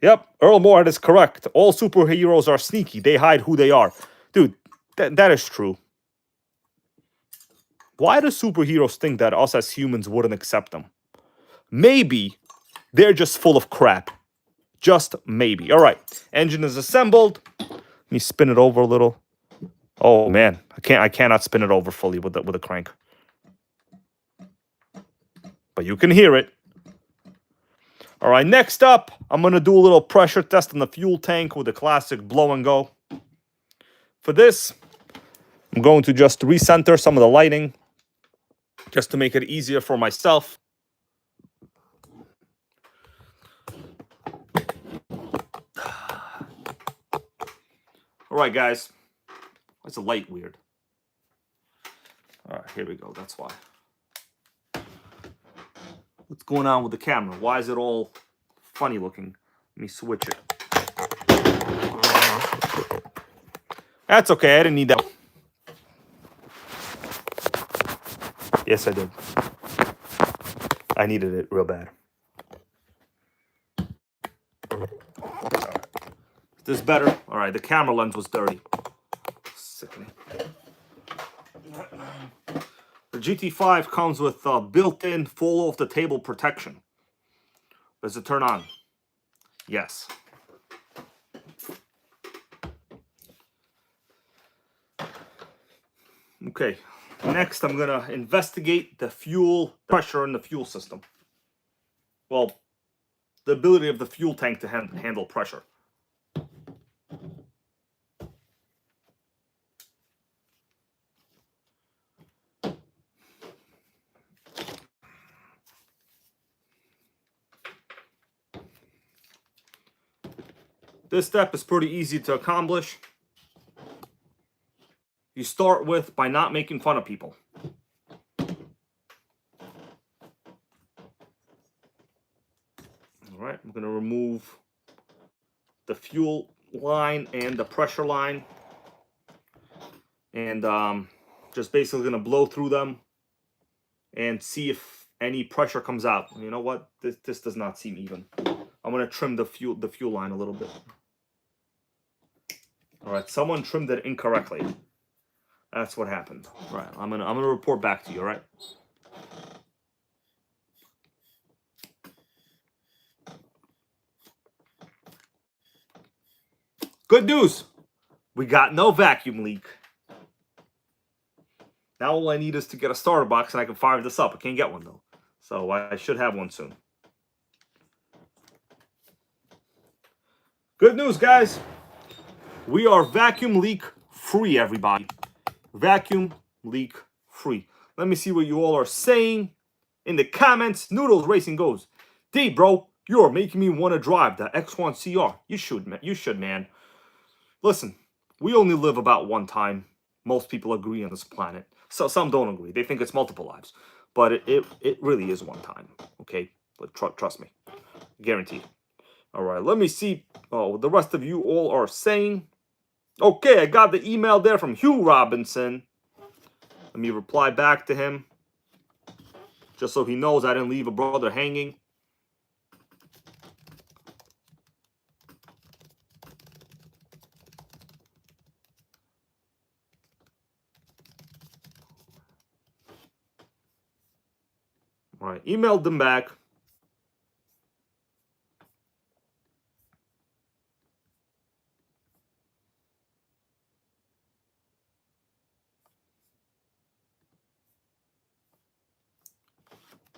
Yep, Earl Moorhead is correct. All superheroes are sneaky. They hide who they are. Dude, that is true. Why do superheroes think that us as humans wouldn't accept them? Maybe they're just full of crap. Just maybe. All right, engine is assembled. Let me spin it over a little. Oh man, I cannot spin it over fully with a crank. But you can hear it. All right, next up, I'm gonna do a little pressure test on the fuel tank with a classic blow and go. For this, I'm going to just recenter some of the lighting just to make it easier for myself. All right, guys. Why is the light weird? All right, here we go. That's why. What's going on with the camera? Why is it all funny looking? Let me switch it. That's okay. I didn't need that. Yes, I did. I needed it real bad. Is this better? All right, the camera lens was dirty. Sickening. The GT5 comes with built-in full off-the-table protection. Does it turn on? Yes. Okay, next I'm going to investigate the fuel pressure in the fuel system. Well, the ability of the fuel tank to handle pressure. This step is pretty easy to accomplish. You start with by not making fun of people. All right, I'm going to remove the fuel line and the pressure line. and just basically gonna blow through them and see if any pressure comes out. You know what? This does not seem even. I'm gonna trim the fuel line a little bit. All right, someone trimmed it incorrectly. That's what happened. All right, I'm gonna report back to you. All right. Good news. We got no vacuum leak. Now all I need is to get a starter box and I can fire this up. I can't get one though. So I should have one soon. Good news, guys. We are vacuum leak free, everybody. Vacuum leak free. Let me see what you all are saying in the comments. Noodles Racing goes, D, bro, you're making me want to drive the X1 CR. You should, man. You should, man. Listen, we only live about one time. Most people agree on this planet. So some don't agree. They think it's multiple lives. But it really is one time. Okay? But trust me. Guaranteed. All right, let me see what the rest of you all are saying. Okay, I got the email there from Hugh Robinson. Let me reply back to him. Just so he knows I didn't leave a brother hanging. All right, emailed them back.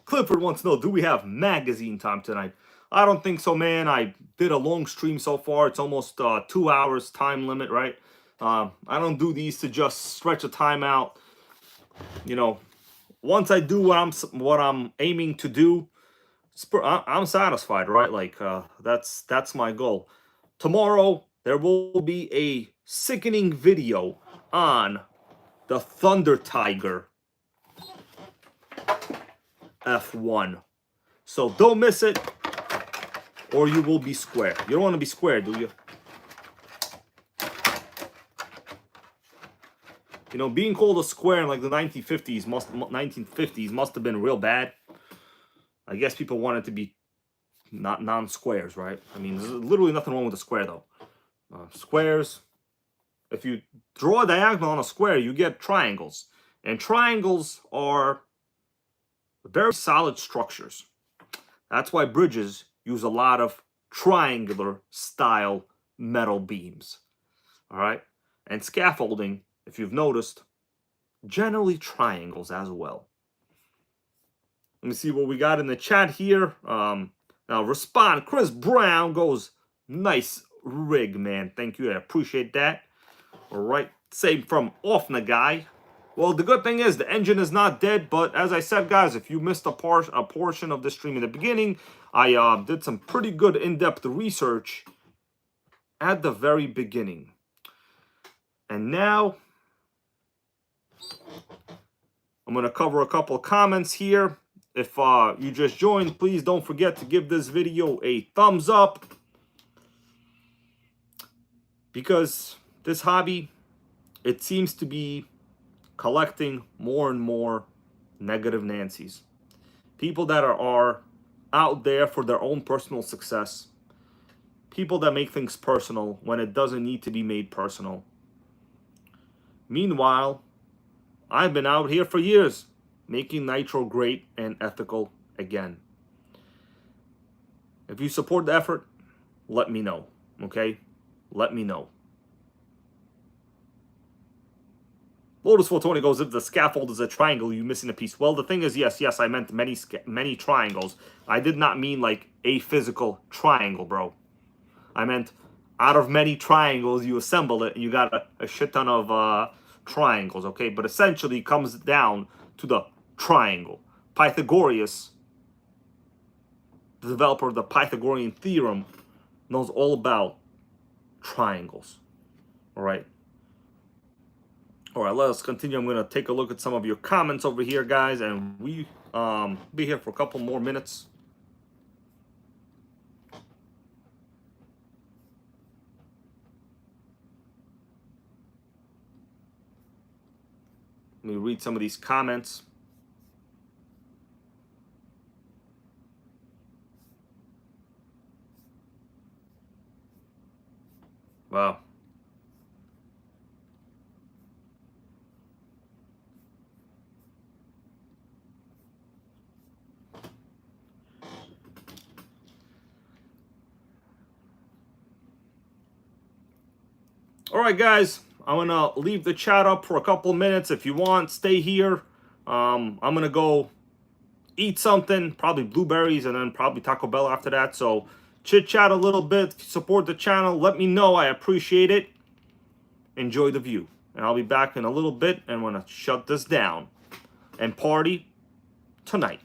Clifford wants to know, do we have magazine time tonight? I don't think so, man. I did a long stream so far. It's almost 2 hours time limit, right? I don't do these to just stretch a time out. You know, once I do what I'm aiming to do, I'm satisfied, right? Like that's my goal. Tomorrow there will be a sickening video on the Thunder Tiger F1. So don't miss it, or you will be square. You don't want to be square, do you? You know, being called a square in like the 1950s must have been real bad. I guess people wanted to be not non-squares, right? I mean, there's literally nothing wrong with a square, though. Squares, if you draw a diagonal on a square, you get triangles. And triangles are very solid structures. That's why bridges use a lot of triangular style metal beams. All right? And scaffolding, if you've noticed, generally triangles as well. Let me see what we got in the chat here. Now, respond. Chris Brown goes, nice rig, man. Thank you. I appreciate that. All right. Same from OFNA guy. Well, the good thing is the engine is not dead. But as I said, guys, if you missed a portion of the stream in the beginning, I did some pretty good in-depth research at the very beginning. And now I'm going to cover a couple of comments here. If you just joined, please don't forget to give this video a thumbs up. Because this hobby, it seems to be collecting more and more negative Nancy's. People that are out there for their own personal success. People that make things personal when it doesn't need to be made personal. Meanwhile, I've been out here for years, making Nitro great and ethical again. If you support the effort, let me know, okay? Let me know. Lotus 420 goes, if the scaffold is a triangle, you're missing a piece. Well, the thing is, yes, I meant many triangles. I did not mean like a physical triangle, bro. I meant out of many triangles, you assemble it, and you got a shit ton of triangles, okay? But essentially, it comes down to the triangle. Pythagoras, the developer of the Pythagorean theorem, knows all about triangles. All right. All right, let us continue. I'm going to take a look at some of your comments over here, guys, and we be here for a couple more minutes. Let me read some of these comments. Wow. All right, guys, I'm gonna leave the chat up for a couple minutes. If you want, stay here. I'm gonna go eat something, probably blueberries, and then probably Taco Bell after that. So chit chat a little bit, support the channel. Let me know, I appreciate it. Enjoy the view, and I'll be back in a little bit, and I'm gonna shut this down and party tonight.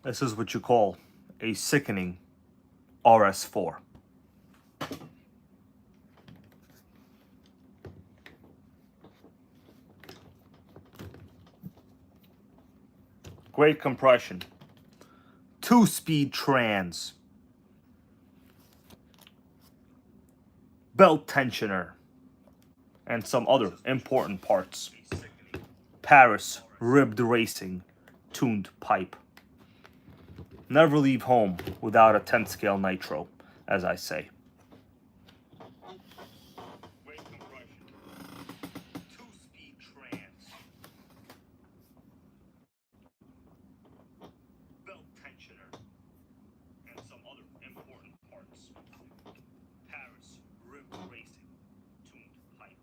This is what you call a sickening RS4. Great compression. 2-speed trans. Belt tensioner. And some other important parts. Paris ribbed racing. Tuned pipe. Never leave home without a 10 scale nitro, as I say. Great compression. 2-speed trans. Belt tensioner. And some other important parts. Paris ribbed racing. Tuned pipe.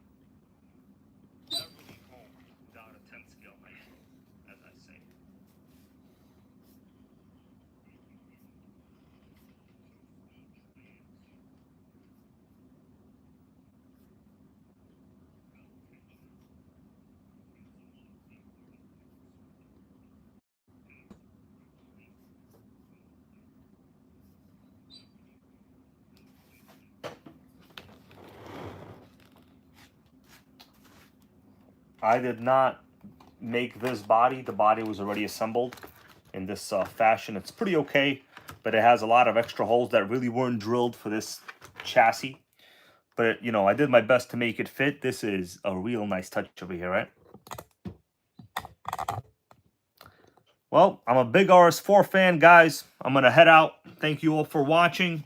Never leave home without a 10 scale nitro, as I say. I did not make this body. The body was already assembled in this fashion. It's pretty okay, but it has a lot of extra holes that really weren't drilled for this chassis. But, you know, I did my best to make it fit. This is a real nice touch over here, right? Well, I'm a big RS4 fan, guys. I'm going to head out. Thank you all for watching.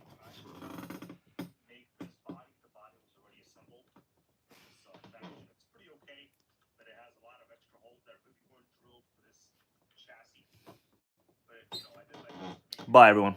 Bye, everyone.